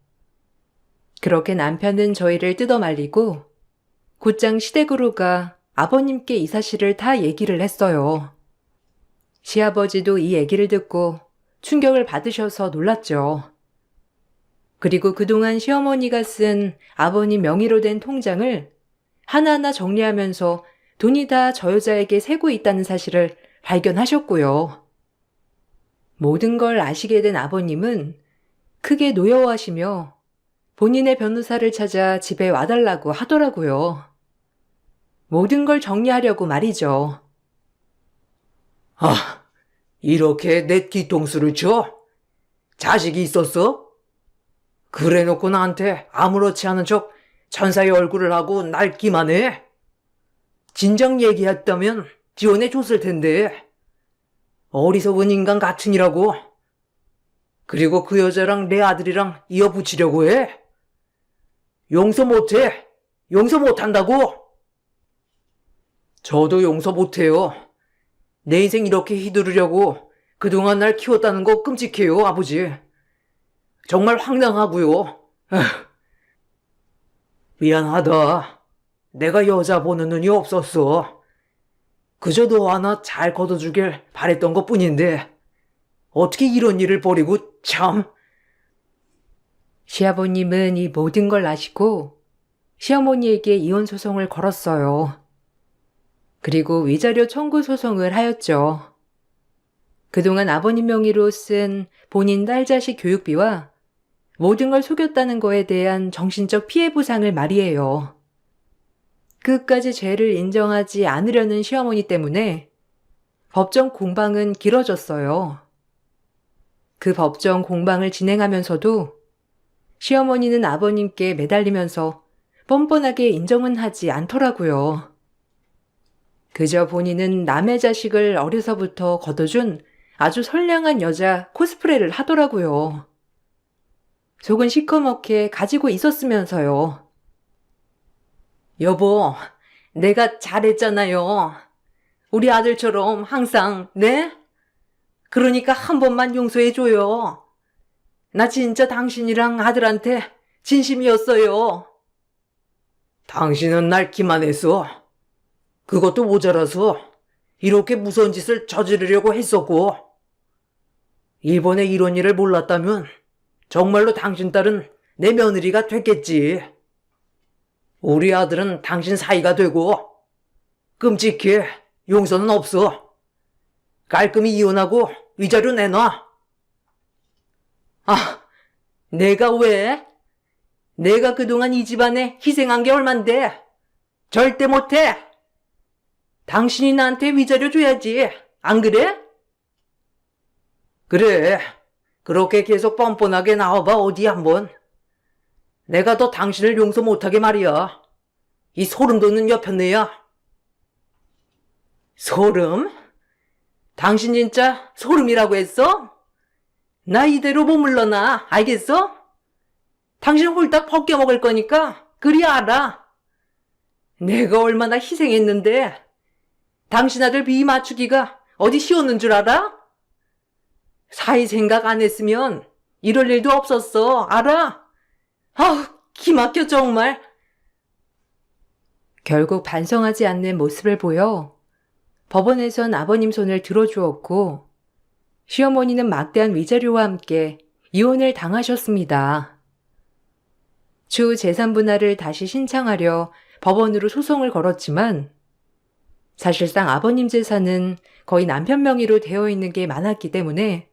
그렇게 남편은 저희를 뜯어말리고 곧장 시댁으로 가 아버님께 이 사실을 다 얘기를 했어요. 시아버지도 이 얘기를 듣고 충격을 받으셔서 놀랐죠. 그리고 그동안 시어머니가 쓴 아버님 명의로 된 통장을 하나하나 정리하면서 돈이 다 저 여자에게 새고 있다는 사실을 발견하셨고요. 모든 걸 아시게 된 아버님은 크게 노여워하시며 본인의 변호사를 찾아 집에 와달라고 하더라고요. 모든 걸 정리하려고 말이죠. 아, 이렇게 내 뒤통수를 쳐? 자식이 있었어? 그래놓고 나한테 아무렇지 않은 척 천사의 얼굴을 하고 날기만 해? 진작 얘기했다면 지원해 줬을 텐데. 어리석은 인간 같으니라고. 그리고 그 여자랑 내 아들이랑 이어붙이려고 해? 용서 못해. 용서 못한다고. 저도 용서 못해요. 내 인생 이렇게 휘두르려고 그동안 날 키웠다는 거 끔찍해요, 아버지. 정말 황당하고요. 미안하다. 내가 여자 보는 눈이 없었어. 그저 너 하나 잘 걷어주길 바랬던 것뿐인데 어떻게 이런 일을 벌이고 참. 시아버님은 이 모든 걸 아시고 시어머니에게 이혼 소송을 걸었어요. 그리고 위자료 청구 소송을 하였죠. 그동안 아버님 명의로 쓴 본인 딸 자식 교육비와 모든 걸 속였다는 거에 대한 정신적 피해 보상을 말이에요. 끝까지 죄를 인정하지 않으려는 시어머니 때문에 법정 공방은 길어졌어요. 그 법정 공방을 진행하면서도 시어머니는 아버님께 매달리면서 뻔뻔하게 인정은 하지 않더라고요. 그저 본인은 남의 자식을 어려서부터 거둬준 아주 선량한 여자 코스프레를 하더라고요. 속은 시커멓게 가지고 있었으면서요. 여보, 내가 잘했잖아요. 우리 아들처럼 항상, 네? 그러니까 한 번만 용서해줘요. 나 진짜 당신이랑 아들한테 진심이었어요. 당신은 날 기만했어. 그것도 모자라서 이렇게 무서운 짓을 저지르려고 했었고. 이번에 이런 일을 몰랐다면 정말로 당신 딸은 내 며느리가 됐겠지. 우리 아들은 당신 사이가 되고 끔찍해. 용서는 없어. 깔끔히 이혼하고 위자료 내놔. 아, 내가 왜? 내가 그동안 이 집안에 희생한 게 얼만데? 절대 못해. 당신이 나한테 위자료 줘야지. 안 그래? 그래. 그렇게 계속 뻔뻔하게 나와봐 어디 한번. 내가 더 당신을 용서 못하게 말이야. 이 소름 돋는 여편네야. 소름? 당신 진짜 소름이라고 했어? 나 이대로 못 물러나. 알겠어? 당신 홀딱 벗겨먹을 거니까 그리 알아. 내가 얼마나 희생했는데 당신 아들 비위 맞추기가 어디 쉬웠는 줄 알아? 사이 생각 안 했으면 이럴 일도 없었어. 알아? 아우, 기막혀 정말. 결국 반성하지 않는 모습을 보여 법원에선 아버님 손을 들어주었고 시어머니는 막대한 위자료와 함께 이혼을 당하셨습니다. 추후 재산 분할을 다시 신청하려 법원으로 소송을 걸었지만 사실상 아버님 재산은 거의 남편 명의로 되어 있는 게 많았기 때문에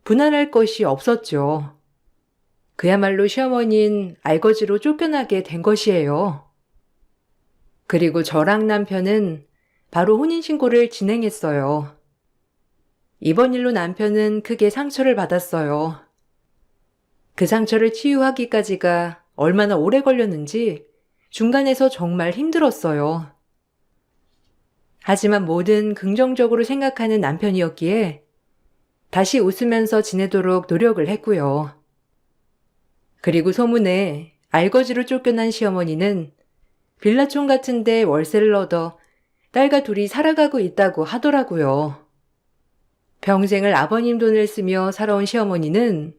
분할할 것이 없었죠. 그야말로 시어머니는 알거지로 쫓겨나게 된 것이에요. 그리고 저랑 남편은 바로 혼인신고를 진행했어요. 이번 일로 남편은 크게 상처를 받았어요. 그 상처를 치유하기까지가 얼마나 오래 걸렸는지 중간에서 정말 힘들었어요. 하지만 뭐든 긍정적으로 생각하는 남편이었기에 다시 웃으면서 지내도록 노력을 했고요. 그리고 소문에 알거지로 쫓겨난 시어머니는 빌라촌 같은데 월세를 얻어 딸과 둘이 살아가고 있다고 하더라고요. 평생을 아버님 돈을 쓰며 살아온 시어머니는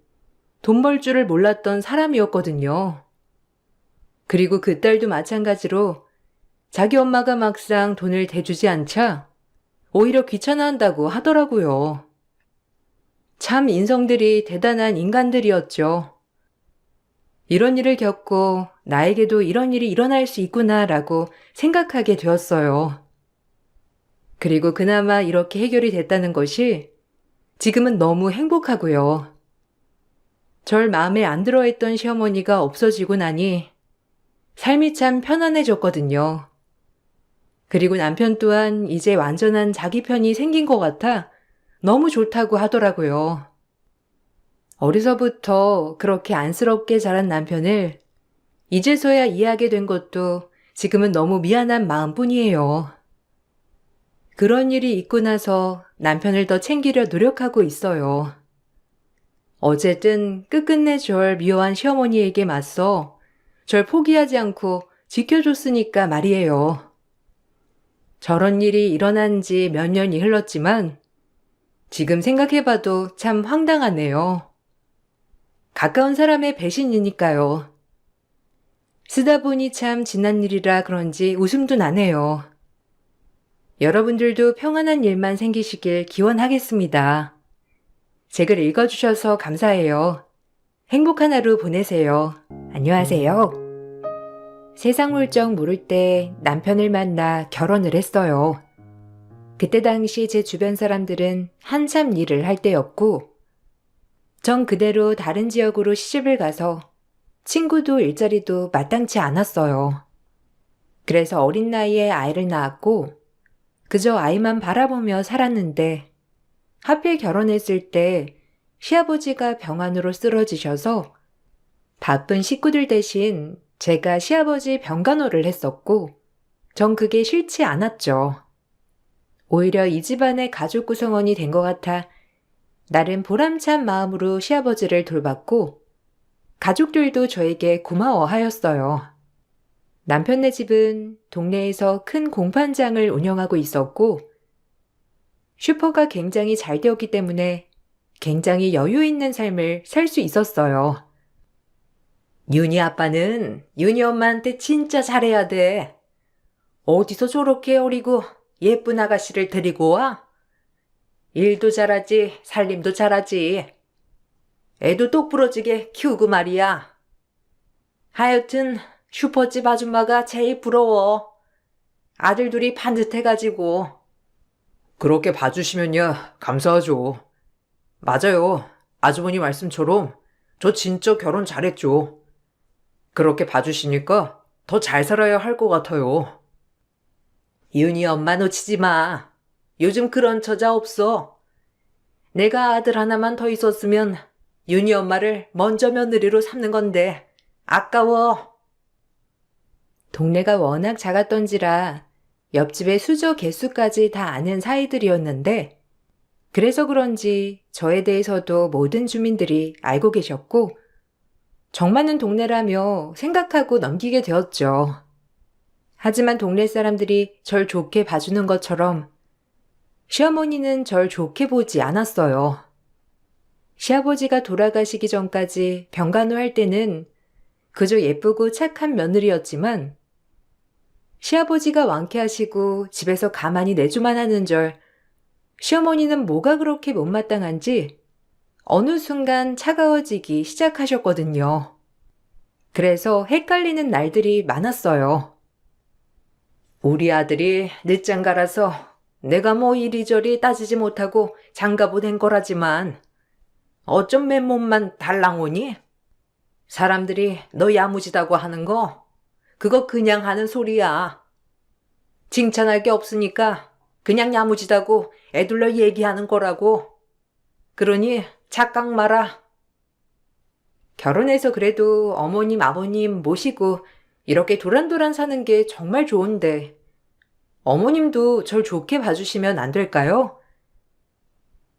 돈 벌 줄을 몰랐던 사람이었거든요. 그리고 그 딸도 마찬가지로 자기 엄마가 막상 돈을 대주지 않자 오히려 귀찮아한다고 하더라고요. 참 인성들이 대단한 인간들이었죠. 이런 일을 겪고 나에게도 이런 일이 일어날 수 있구나라고 생각하게 되었어요. 그리고 그나마 이렇게 해결이 됐다는 것이 지금은 너무 행복하고요. 절 마음에 안 들어했던 시어머니가 없어지고 나니 삶이 참 편안해졌거든요. 그리고 남편 또한 이제 완전한 자기 편이 생긴 것 같아 너무 좋다고 하더라고요. 어려서부터 그렇게 안쓰럽게 자란 남편을 이제서야 이해하게 된 것도 지금은 너무 미안한 마음뿐이에요. 그런 일이 있고 나서 남편을 더 챙기려 노력하고 있어요. 어쨌든 끝끝내 절 미워한 시어머니에게 맞서 절 포기하지 않고 지켜줬으니까 말이에요. 저런 일이 일어난 지 몇 년이 흘렀지만 지금 생각해봐도 참 황당하네요. 가까운 사람의 배신이니까요. 쓰다 보니 참 지난 일이라 그런지 웃음도 나네요. 여러분들도 평안한 일만 생기시길 기원하겠습니다. 책을 읽어주셔서 감사해요. 행복한 하루 보내세요. 안녕하세요. 세상 물정 모를 때 남편을 만나 결혼을 했어요. 그때 당시 제 주변 사람들은 한참 일을 할 때였고, 전 그대로 다른 지역으로 시집을 가서 친구도 일자리도 마땅치 않았어요. 그래서 어린 나이에 아이를 낳았고, 그저 아이만 바라보며 살았는데, 하필 결혼했을 때 시아버지가 병환으로 쓰러지셔서 바쁜 식구들 대신 제가 시아버지 병간호를 했었고, 전 그게 싫지 않았죠. 오히려 이 집안의 가족 구성원이 된 것 같아 나름 보람찬 마음으로 시아버지를 돌봤고, 가족들도 저에게 고마워하였어요. 남편네 집은 동네에서 큰 공판장을 운영하고 있었고, 슈퍼가 굉장히 잘 되었기 때문에 굉장히 여유 있는 삶을 살 수 있었어요. 윤희 아빠는 윤희 엄마한테 진짜 잘해야 돼. 어디서 저렇게 어리고 예쁜 아가씨를 데리고 와? 일도 잘하지, 살림도 잘하지. 애도 똑부러지게 키우고 말이야. 하여튼 슈퍼집 아줌마가 제일 부러워. 아들 둘이 반듯해가지고. 그렇게 봐주시면요, 감사하죠. 맞아요. 아주머니 말씀처럼 저 진짜 결혼 잘했죠. 그렇게 봐주시니까 더 잘 살아야 할 것 같아요. 윤희 엄마 놓치지 마. 요즘 그런 처자 없어. 내가 아들 하나만 더 있었으면 윤희 엄마를 먼저 며느리로 삼는 건데 아까워. 동네가 워낙 작았던지라 옆집의 수저 개수까지 다 아는 사이들이었는데, 그래서 그런지 저에 대해서도 모든 주민들이 알고 계셨고 정 맞는 동네라며 생각하고 넘기게 되었죠. 하지만 동네 사람들이 절 좋게 봐주는 것처럼 시어머니는 절 좋게 보지 않았어요. 시아버지가 돌아가시기 전까지 병간호할 때는 그저 예쁘고 착한 며느리였지만, 시아버지가 완쾌하시고 집에서 가만히 내주만 하는 절 시어머니는 뭐가 그렇게 못마땅한지 어느 순간 차가워지기 시작하셨거든요. 그래서 헷갈리는 날들이 많았어요. 우리 아들이 늦장가라서 내가 뭐 이리저리 따지지 못하고 장가보 된 거라지만 어쩜 맨몸만 달랑 오니? 사람들이 너 야무지다고 하는 거 그거 그냥 하는 소리야. 칭찬할 게 없으니까 그냥 야무지다고 애둘러 얘기하는 거라고. 그러니 착각 마라. 결혼해서 그래도 어머님, 아버님 모시고 이렇게 도란도란 사는 게 정말 좋은데 어머님도 절 좋게 봐주시면 안 될까요?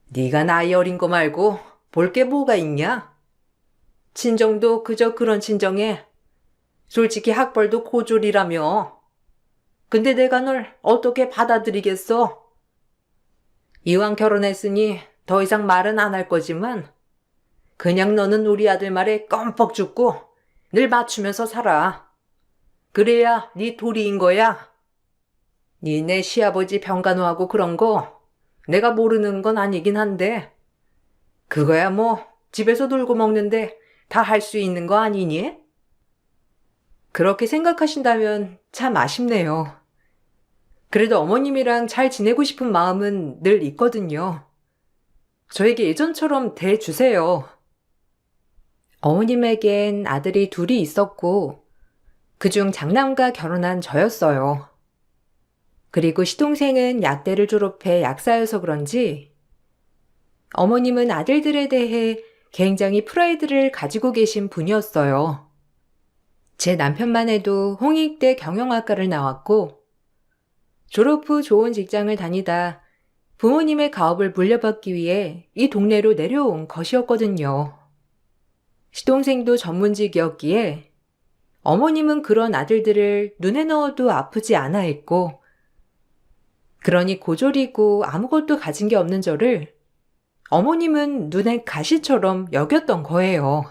네가 나이 어린 거 말고 볼 게 뭐가 있냐? 친정도 그저 그런 친정에 솔직히 학벌도 고졸이라며. 근데 내가 널 어떻게 받아들이겠어? 이왕 결혼했으니 더 이상 말은 안 할 거지만 그냥 너는 우리 아들 말에 껌뻑 죽고 늘 맞추면서 살아. 그래야 네 도리인 거야. 니네 시아버지 병간호하고 그런 거 내가 모르는 건 아니긴 한데 그거야 뭐 집에서 놀고 먹는데 다 할 수 있는 거 아니니? 그렇게 생각하신다면 참 아쉽네요. 그래도 어머님이랑 잘 지내고 싶은 마음은 늘 있거든요. 저에게 예전처럼 대해주세요. 어머님에겐 아들이 둘이 있었고, 그중 장남과 결혼한 저였어요. 그리고 시동생은 약대를 졸업해 약사여서 그런지, 어머님은 아들들에 대해 굉장히 프라이드를 가지고 계신 분이었어요. 제 남편만 해도 홍익대 경영학과를 나왔고, 졸업 후 좋은 직장을 다니다 부모님의 가업을 물려받기 위해 이 동네로 내려온 것이었거든요. 시동생도 전문직이었기에 어머님은 그런 아들들을 눈에 넣어도 아프지 않아 했고, 그러니 고졸이고 아무것도 가진 게 없는 저를 어머님은 눈에 가시처럼 여겼던 거예요.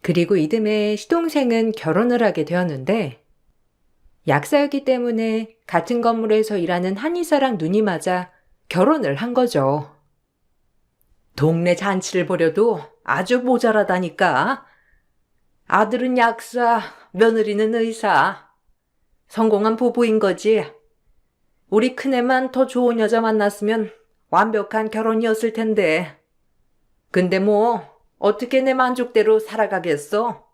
그리고 이듬해 시동생은 결혼을 하게 되었는데, 약사였기 때문에 같은 건물에서 일하는 한의사랑 눈이 맞아 결혼을 한 거죠. 동네 잔치를 벌여도 아주 모자라다니까. 아들은 약사, 며느리는 의사. 성공한 부부인 거지. 우리 큰애만 더 좋은 여자 만났으면 완벽한 결혼이었을 텐데. 근데 뭐 어떻게 내 만족대로 살아가겠어?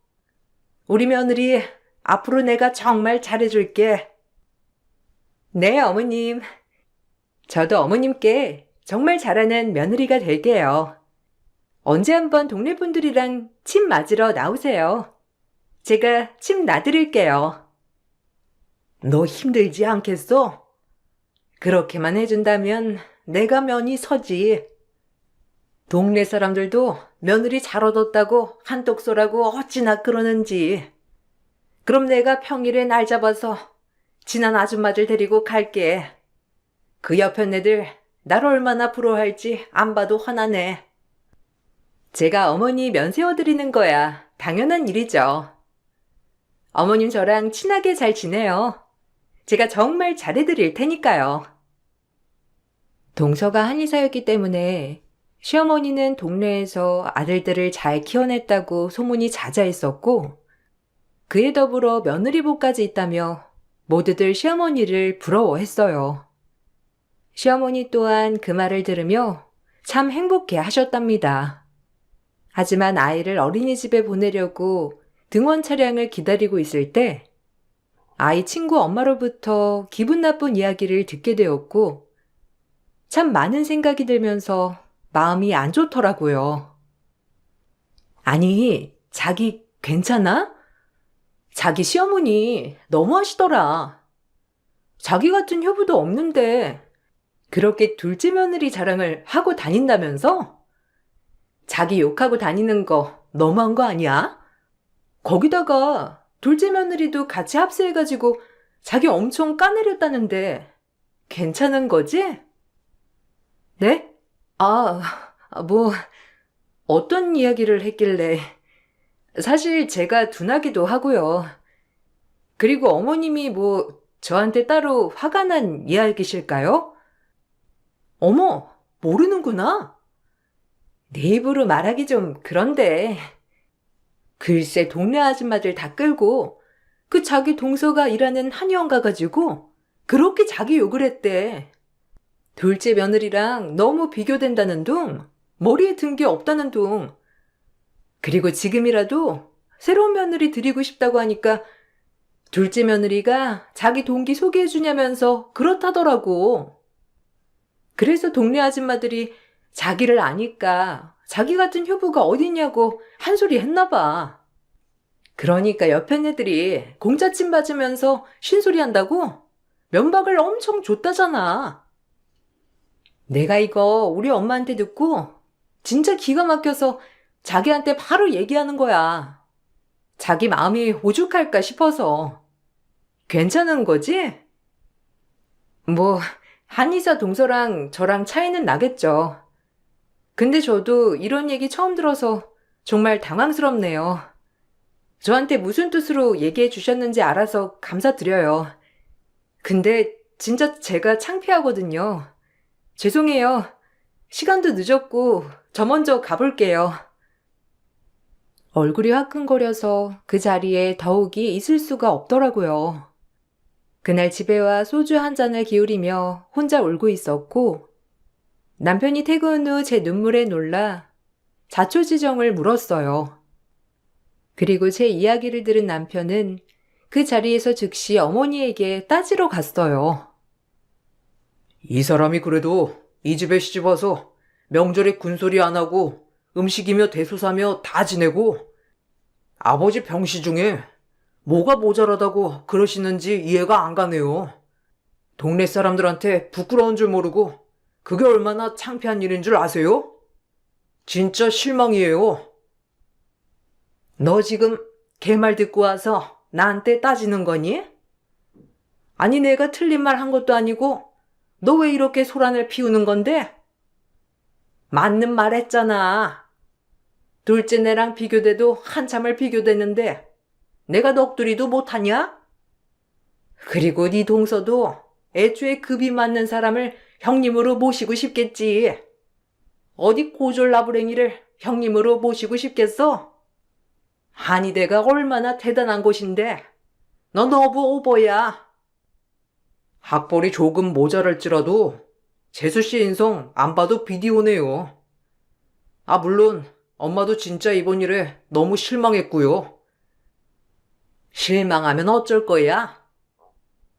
우리 며느리 앞으로 내가 정말 잘해줄게. 네, 어머님. 저도 어머님께 정말 잘하는 며느리가 될게요. 언제 한번 동네 분들이랑 침 맞으러 나오세요. 제가 침 놔드릴게요. 너 힘들지 않겠어? 그렇게만 해준다면 내가 면이 서지. 동네 사람들도 며느리 잘 얻었다고 한독소라고 어찌나 그러는지. 그럼 내가 평일에 날 잡아서 친한 아줌마들 데리고 갈게. 그 옆에 애들 날 얼마나 부러워할지 안 봐도 화나네. 제가 어머니 면 세워드리는 거야 당연한 일이죠. 어머님 저랑 친하게 잘 지내요. 제가 정말 잘해드릴 테니까요. 동서가 한의사였기 때문에 시어머니는 동네에서 아들들을 잘 키워냈다고 소문이 자자했었고, 그에 더불어 며느리복까지 있다며 모두들 시어머니를 부러워했어요. 시어머니 또한 그 말을 들으며 참 행복해 하셨답니다. 하지만 아이를 어린이집에 보내려고 등원 차량을 기다리고 있을 때 아이 친구 엄마로부터 기분 나쁜 이야기를 듣게 되었고, 참 많은 생각이 들면서 마음이 안 좋더라고요. 아니, 자기 괜찮아? 자기 시어머니 너무하시더라. 자기 같은 효부도 없는데 그렇게 둘째 며느리 자랑을 하고 다닌다면서? 자기 욕하고 다니는 거 너무한 거 아니야? 거기다가 둘째 며느리도 같이 합세해가지고 자기 엄청 까내렸다는데 괜찮은 거지? 네? 뭐, 어떤 이야기를 했길래. 사실 제가 둔하기도 하고요. 그리고 어머님이 뭐, 저한테 따로 화가 난 이야기실까요? 어머, 모르는구나. 내 입으로 말하기 좀 그런데. 글쎄, 동네 아줌마들 다 끌고, 그 자기 동서가 일하는 한의원 가가지고, 그렇게 자기 욕을 했대. 둘째 며느리랑 너무 비교된다는 둥, 머리에 든 게 없다는 둥. 그리고 지금이라도 새로운 며느리 드리고 싶다고 하니까 둘째 며느리가 자기 동기 소개해주냐면서 그렇다더라고. 그래서 동네 아줌마들이 자기를 아니까 자기 같은 효부가 어딨냐고 한 소리 했나 봐. 그러니까 옆에 애들이 공짜침 받으면서 쉰소리 한다고 면박을 엄청 줬다잖아. 내가 이거 우리 엄마한테 듣고 진짜 기가 막혀서 자기한테 바로 얘기하는 거야. 자기 마음이 오죽할까 싶어서. 괜찮은 거지? 뭐, 한의사 동서랑 저랑 차이는 나겠죠. 근데 저도 이런 얘기 처음 들어서 정말 당황스럽네요. 저한테 무슨 뜻으로 얘기해 주셨는지 알아서 감사드려요. 근데 진짜 제가 창피하거든요. 죄송해요. 시간도 늦었고 저 먼저 가볼게요. 얼굴이 화끈거려서 그 자리에 더욱이 있을 수가 없더라고요. 그날 집에 와 소주 한 잔을 기울이며 혼자 울고 있었고 남편이 퇴근 후 제 눈물에 놀라 자초지정을 물었어요. 그리고 제 이야기를 들은 남편은 그 자리에서 즉시 어머니에게 따지러 갔어요. 이 사람이 그래도 이 집에 시집와서 명절에 군소리 안 하고 음식이며 대소사며 다 지내고 아버지 병시 중에 뭐가 모자라다고 그러시는지 이해가 안 가네요. 동네 사람들한테 부끄러운 줄 모르고 그게 얼마나 창피한 일인 줄 아세요? 진짜 실망이에요. 너 지금 걔 말 듣고 와서 나한테 따지는 거니? 아니 내가 틀린 말 한 것도 아니고 너 왜 이렇게 소란을 피우는 건데? 맞는 말 했잖아. 둘째 내랑 비교돼도 한참을 비교됐는데 내가 넋두리도 못하냐? 그리고 네 동서도 애초에 급이 맞는 사람을 형님으로 모시고 싶겠지. 어디 고졸나부랭이를 형님으로 모시고 싶겠어? 한의대가 얼마나 대단한 곳인데 너 너무 오버야. 학벌이 조금 모자랄지라도 재수씨 인성 안 봐도 비디오네요. 아 물론 엄마도 진짜 이번 일에 너무 실망했고요. 실망하면 어쩔 거야?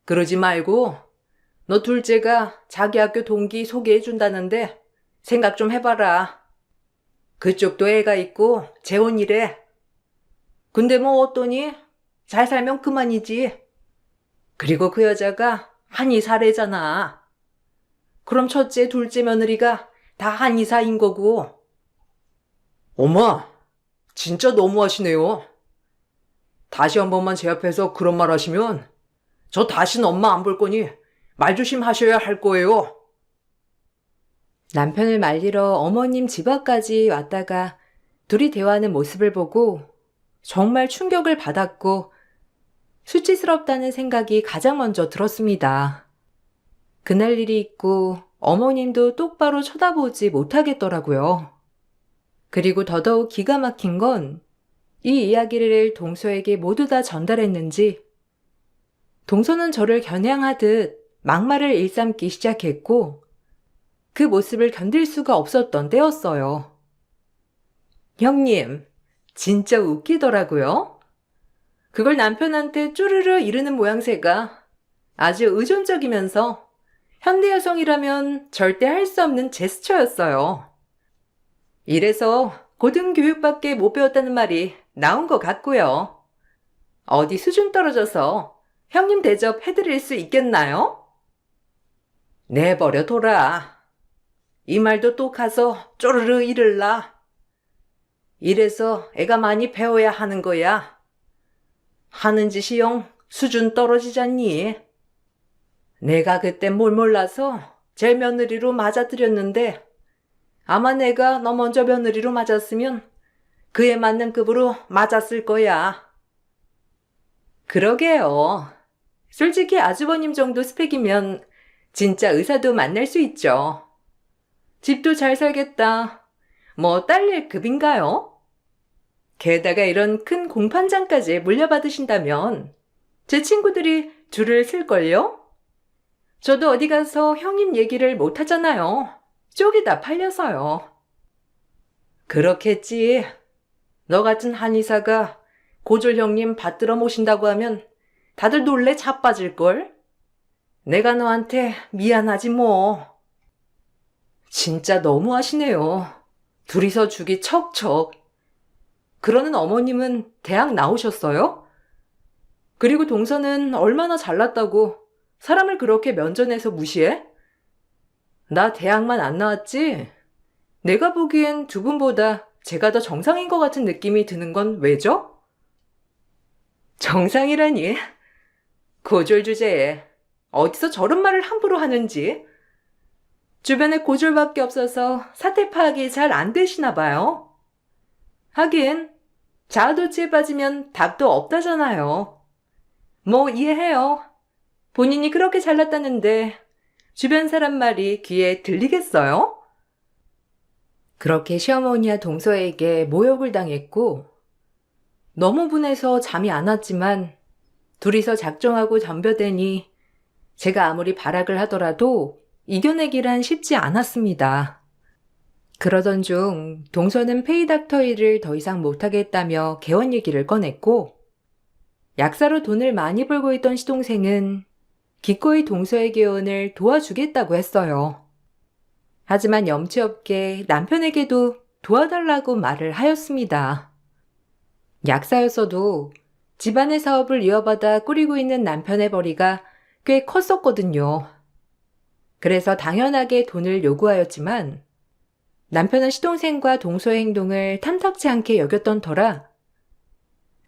그러지 말고 너 둘째가 자기 학교 동기 소개해준다는데 생각 좀 해봐라. 그쪽도 애가 있고 재혼이래. 근데 뭐 어떠니? 잘 살면 그만이지. 그리고 그 여자가 한의사래잖아. 그럼 첫째, 둘째 며느리가 다 한의사인 거고. 엄마, 진짜 너무하시네요. 다시 한 번만 제 앞에서 그런 말 하시면 저 다신 엄마 안 볼 거니 말 조심하셔야 할 거예요. 남편을 말리러 어머님 집 앞까지 왔다가 둘이 대화하는 모습을 보고 정말 충격을 받았고 수치스럽다는 생각이 가장 먼저 들었습니다. 그날 일이 있고 어머님도 똑바로 쳐다보지 못하겠더라고요. 그리고 더더욱 기가 막힌 건 이 이야기를 동서에게 모두 다 전달했는지 동서는 저를 겨냥하듯 막말을 일삼기 시작했고 그 모습을 견딜 수가 없었던 때였어요. 형님, 진짜 웃기더라고요. 그걸 남편한테 쪼르르 이르는 모양새가 아주 의존적이면서 현대 여성이라면 절대 할 수 없는 제스처였어요. 이래서 고등교육밖에 못 배웠다는 말이 나온 것 같고요. 어디 수준 떨어져서 형님 대접 해드릴 수 있겠나요? 내버려 둬라. 이 말도 또 가서 쪼르르 이를라. 이래서 애가 많이 배워야 하는 거야. 하는 짓이 영 수준 떨어지잖니. 내가 그때 뭘 몰라서 제 며느리로 맞아들였는데 아마 내가 너 먼저 며느리로 맞았으면 그에 맞는 급으로 맞았을 거야. 그러게요. 솔직히 아주버님 정도 스펙이면 진짜 의사도 만날 수 있죠. 집도 잘 살겠다. 뭐 딸릴 급인가요? 게다가 이런 큰 공판장까지 물려받으신다면 제 친구들이 줄을 쓸걸요? 저도 어디 가서 형님 얘기를 못하잖아요. 쪽이 다 팔려서요. 그렇겠지. 너 같은 한의사가 고졸 형님 받들어 모신다고 하면 다들 놀래 자빠질걸? 내가 너한테 미안하지 뭐. 진짜 너무하시네요. 둘이서 죽이 척척. 그러는 어머님은 대학 나오셨어요? 그리고 동서는 얼마나 잘났다고 사람을 그렇게 면전에서 무시해? 나 대학만 안 나왔지? 내가 보기엔 두 분보다 제가 더 정상인 것 같은 느낌이 드는 건 왜죠? 정상이라니? 고졸 주제에 어디서 저런 말을 함부로 하는지. 주변에 고졸밖에 없어서 사태 파악이 잘 안 되시나 봐요. 하긴 자아도취에 빠지면 답도 없다잖아요. 뭐 이해해요. 본인이 그렇게 잘났다는데 주변 사람 말이 귀에 들리겠어요? 그렇게 시어머니와 동서에게 모욕을 당했고 너무 분해서 잠이 안 왔지만 둘이서 작정하고 덤벼대니 제가 아무리 발악을 하더라도 이겨내기란 쉽지 않았습니다. 그러던 중 동서는 페이닥터 일을 더 이상 못하겠다며 개원 얘기를 꺼냈고 약사로 돈을 많이 벌고 있던 시동생은 기꺼이 동서의 개원을 도와주겠다고 했어요. 하지만 염치 없게 남편에게도 도와달라고 말을 하였습니다. 약사였어도 집안의 사업을 이어받아 꾸리고 있는 남편의 벌이가 꽤 컸었거든요. 그래서 당연하게 돈을 요구하였지만 남편은 시동생과 동서의 행동을 탐탁지 않게 여겼던 터라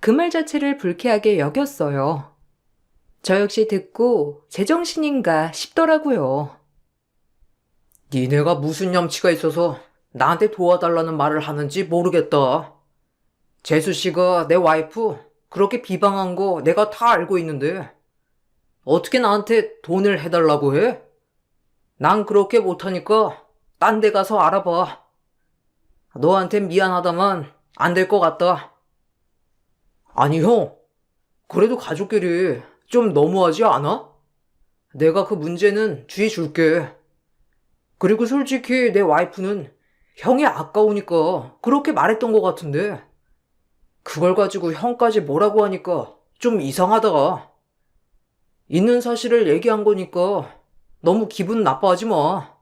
그 말 자체를 불쾌하게 여겼어요. 저 역시 듣고 제정신인가 싶더라고요. 니네가 무슨 염치가 있어서 나한테 도와달라는 말을 하는지 모르겠다. 재수 씨가 내 와이프 그렇게 비방한 거 내가 다 알고 있는데 어떻게 나한테 돈을 해달라고 해? 난 그렇게 못하니까 딴 데 가서 알아봐. 너한텐 미안하다만 안 될 것 같다. 아니 형, 그래도 가족끼리 좀 너무하지 않아? 내가 그 문제는 주의 줄게. 그리고 솔직히 내 와이프는 형이 아까우니까 그렇게 말했던 것 같은데 그걸 가지고 형까지 뭐라고 하니까 좀 이상하다. 있는 사실을 얘기한 거니까 너무 기분 나빠하지 마.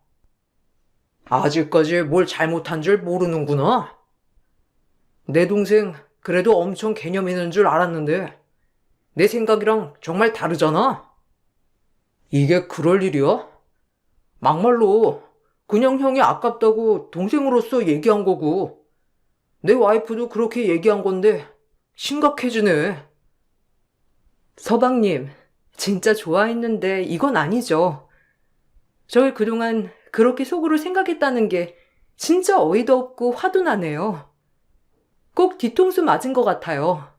아직까지 뭘 잘못한 줄 모르는구나. 내 동생 그래도 엄청 개념 있는 줄 알았는데 내 생각이랑 정말 다르잖아. 이게 그럴 일이야? 막말로 그냥 형이 아깝다고 동생으로서 얘기한 거고 내 와이프도 그렇게 얘기한 건데 심각해지네. 서방님, 진짜 좋아했는데 이건 아니죠. 절 그동안 그렇게 속으로 생각했다는 게 진짜 어이도 없고 화도 나네요. 꼭 뒤통수 맞은 것 같아요.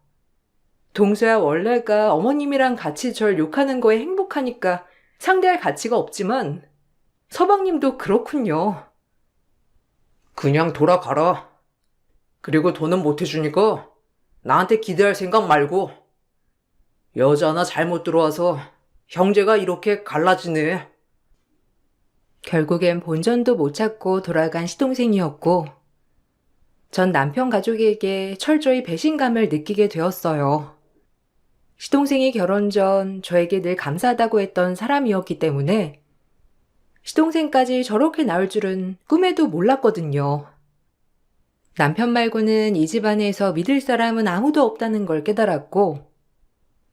동서야 원래가 어머님이랑 같이 절 욕하는 거에 행복하니까 상대할 가치가 없지만 서방님도 그렇군요. 그냥 돌아가라. 그리고 돈은 못 해주니까 나한테 기대할 생각 말고. 여자 하나 잘못 들어와서 형제가 이렇게 갈라지네. 결국엔 본전도 못 찾고 돌아간 시동생이었고 전 남편 가족에게 철저히 배신감을 느끼게 되었어요. 시동생이 결혼 전 저에게 늘 감사하다고 했던 사람이었기 때문에 시동생까지 저렇게 나올 줄은 꿈에도 몰랐거든요. 남편 말고는 이 집안에서 믿을 사람은 아무도 없다는 걸 깨달았고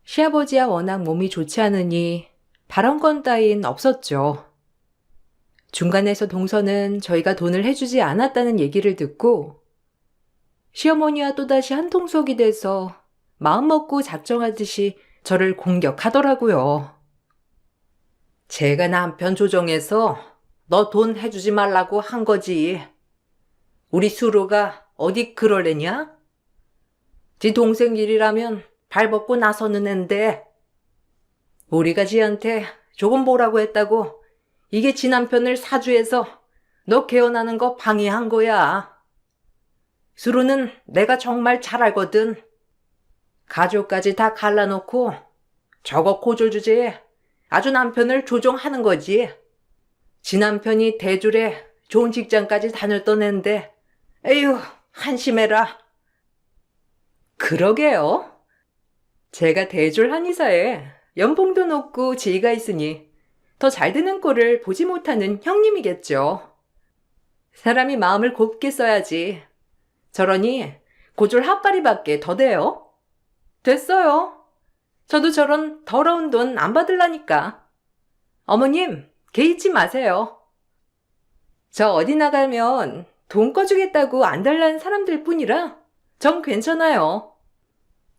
시아버지야 워낙 몸이 좋지 않으니 발언권 따윈 없었죠. 중간에서 동서는 저희가 돈을 해주지 않았다는 얘기를 듣고 시어머니와 또다시 한통속이 돼서 마음먹고 작정하듯이 저를 공격하더라고요. 제가 남편 조정해서 너 돈 해주지 말라고 한 거지. 우리 수로가 어디 그러려냐? 지 동생 일이라면 발벗고 나서는 앤데 우리가 지한테 조금 뭐라고 했다고 이게 지 남편을 사주해서 너 개헌하는 거 방해한 거야. 수로는 내가 정말 잘 알거든. 가족까지 다 갈라놓고 저거 고졸 주제에 아주 남편을 조종하는 거지. 지 남편이 대졸에 좋은 직장까지 다녔던 앤데 에휴 한심해라. 그러게요. 제가 대졸 한의사에 연봉도 높고 지위가 있으니 더 잘 되는 꼴을 보지 못하는 형님이겠죠. 사람이 마음을 곱게 써야지. 저러니 고졸 핫바리밖에 더 돼요. 됐어요. 저도 저런 더러운 돈 안 받을라니까. 어머님, 개의치 마세요. 저 어디 나가면 돈 꺼주겠다고 안 달라는 사람들 뿐이라 전 괜찮아요.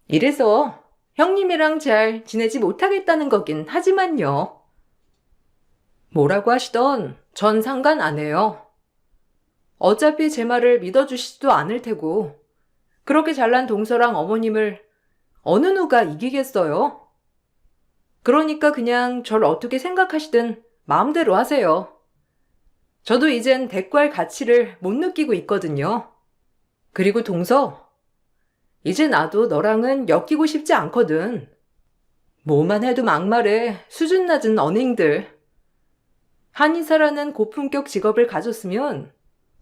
이래서 형님이랑 잘 지내지 못하겠다는 거긴 하지만요. 뭐라고 하시던 전 상관 안 해요. 어차피 제 말을 믿어주시지도 않을 테고 그렇게 잘난 동서랑 어머님을 어느 누가 이기겠어요? 그러니까 그냥 절 어떻게 생각하시든 마음대로 하세요. 저도 이젠 대꾸할 가치를 못 느끼고 있거든요. 그리고 동서, 이제 나도 너랑은 엮이고 싶지 않거든. 뭐만 해도 막말에 수준 낮은 언행들. 한의사라는 고품격 직업을 가졌으면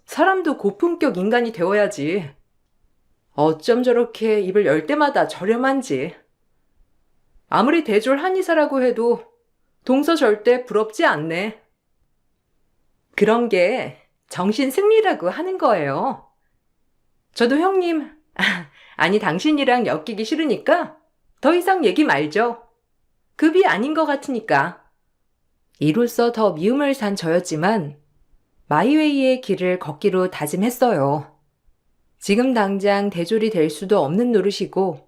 사람도 고품격 인간이 되어야지. 어쩜 저렇게 입을 열 때마다 저렴한지. 아무리 대졸 한의사라고 해도 동서 절대 부럽지 않네. 그런 게 정신 승리라고 하는 거예요. 저도 형님, 아니 당신이랑 엮이기 싫으니까 더 이상 얘기 말죠. 급이 아닌 것 같으니까. 이로써 더 미움을 산 저였지만 마이웨이의 길을 걷기로 다짐했어요. 지금 당장 대졸이 될 수도 없는 노릇이고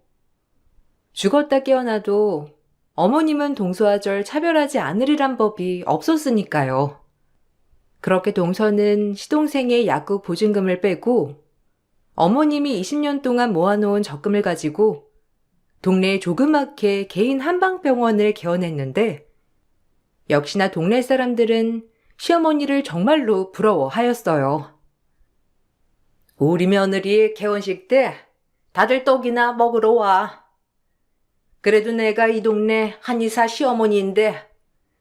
죽었다 깨어나도 어머님은 동서와 절 차별하지 않으리란 법이 없었으니까요. 그렇게 동서는 시동생의 약국 보증금을 빼고 어머님이 20년 동안 모아놓은 적금을 가지고 동네에 조그맣게 개인 한방병원을 개원했는데 역시나 동네 사람들은 시어머니를 정말로 부러워하였어요. 우리 며느리 개원식 때 다들 떡이나 먹으러 와. 그래도 내가 이 동네 한의사 시어머니인데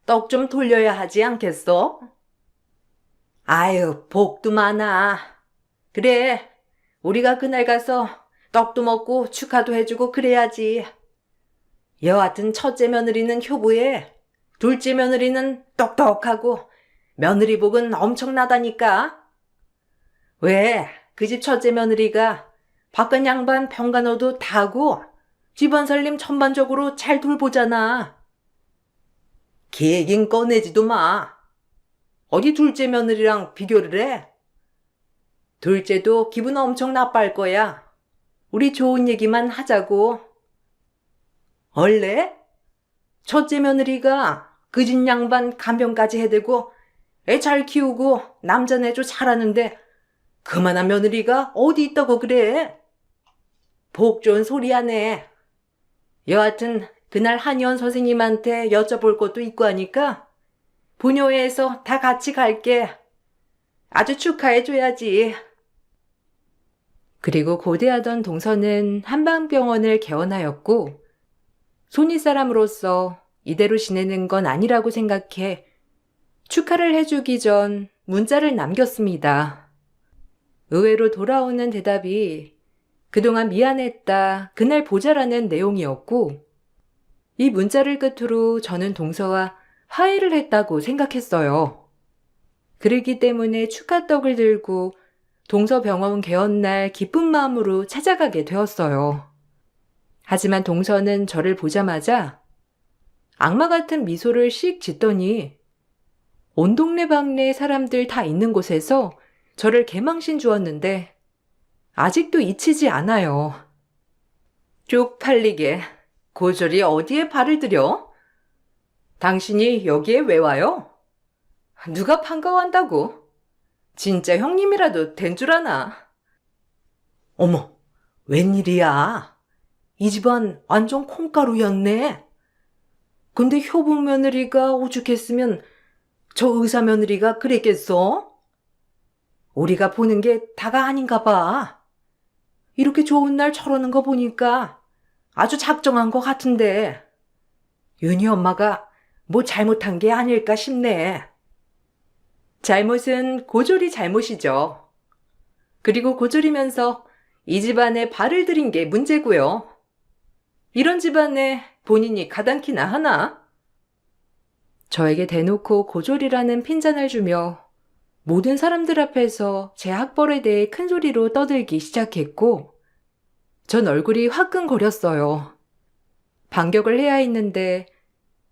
떡 좀 돌려야 하지 않겠어? 아유, 복도 많아. 그래, 우리가 그날 가서 떡도 먹고 축하도 해주고 그래야지. 여하튼 첫째 며느리는 효부에 둘째 며느리는 똑똑하고 며느리 복은 엄청나다니까. 왜, 그 집 첫째 며느리가 바깥 양반 병간호도 다 하고 집안 살림 전반적으로 잘 돌보잖아. 걔 얘긴 꺼내지도 마. 어디 둘째 며느리랑 비교를 해? 둘째도 기분 엄청 나빠할 거야. 우리 좋은 얘기만 하자고. 원래? 첫째 며느리가 그 집 양반 간병까지 해대고 애 잘 키우고 남자 내조 잘하는데 그만한 며느리가 어디 있다고 그래? 복 좋은 소리 하네. 여하튼 그날 한의원 선생님한테 여쭤볼 것도 있고 하니까 부녀회에서 다 같이 갈게. 아주 축하해줘야지. 그리고 고대하던 동서는 한방병원을 개원하였고 손윗사람으로서 이대로 지내는 건 아니라고 생각해 축하를 해주기 전 문자를 남겼습니다. 의외로 돌아오는 대답이 그동안 미안했다, 그날 보자라는 내용이었고 이 문자를 끝으로 저는 동서와 화해를 했다고 생각했어요. 그러기 때문에 축하떡을 들고 동서병원 개원날 기쁜 마음으로 찾아가게 되었어요. 하지만 동서는 저를 보자마자 악마 같은 미소를 씩 짓더니 온 동네방네 사람들 다 있는 곳에서 저를 개망신 주었는데 아직도 잊히지 않아요. 쪽팔리게 고졸이 어디에 발을 들여? 당신이 여기에 왜 와요? 누가 반가워한다고? 진짜 형님이라도 된 줄 아나? 어머, 웬일이야? 이 집안 완전 콩가루였네. 근데 효부 며느리가 오죽했으면 저 의사 며느리가 그랬겠어? 우리가 보는 게 다가 아닌가 봐. 이렇게 좋은 날 저러는 거 보니까 아주 작정한 것 같은데 윤희 엄마가 뭐 잘못한 게 아닐까 싶네. 잘못은 고졸이 잘못이죠. 그리고 고졸이면서 이 집안에 발을 들인 게 문제고요. 이런 집안에 본인이 가당키나 하나? 저에게 대놓고 고졸이라는 핀잔을 주며 모든 사람들 앞에서 제 학벌에 대해 큰 소리로 떠들기 시작했고 전 얼굴이 화끈거렸어요. 반격을 해야 했는데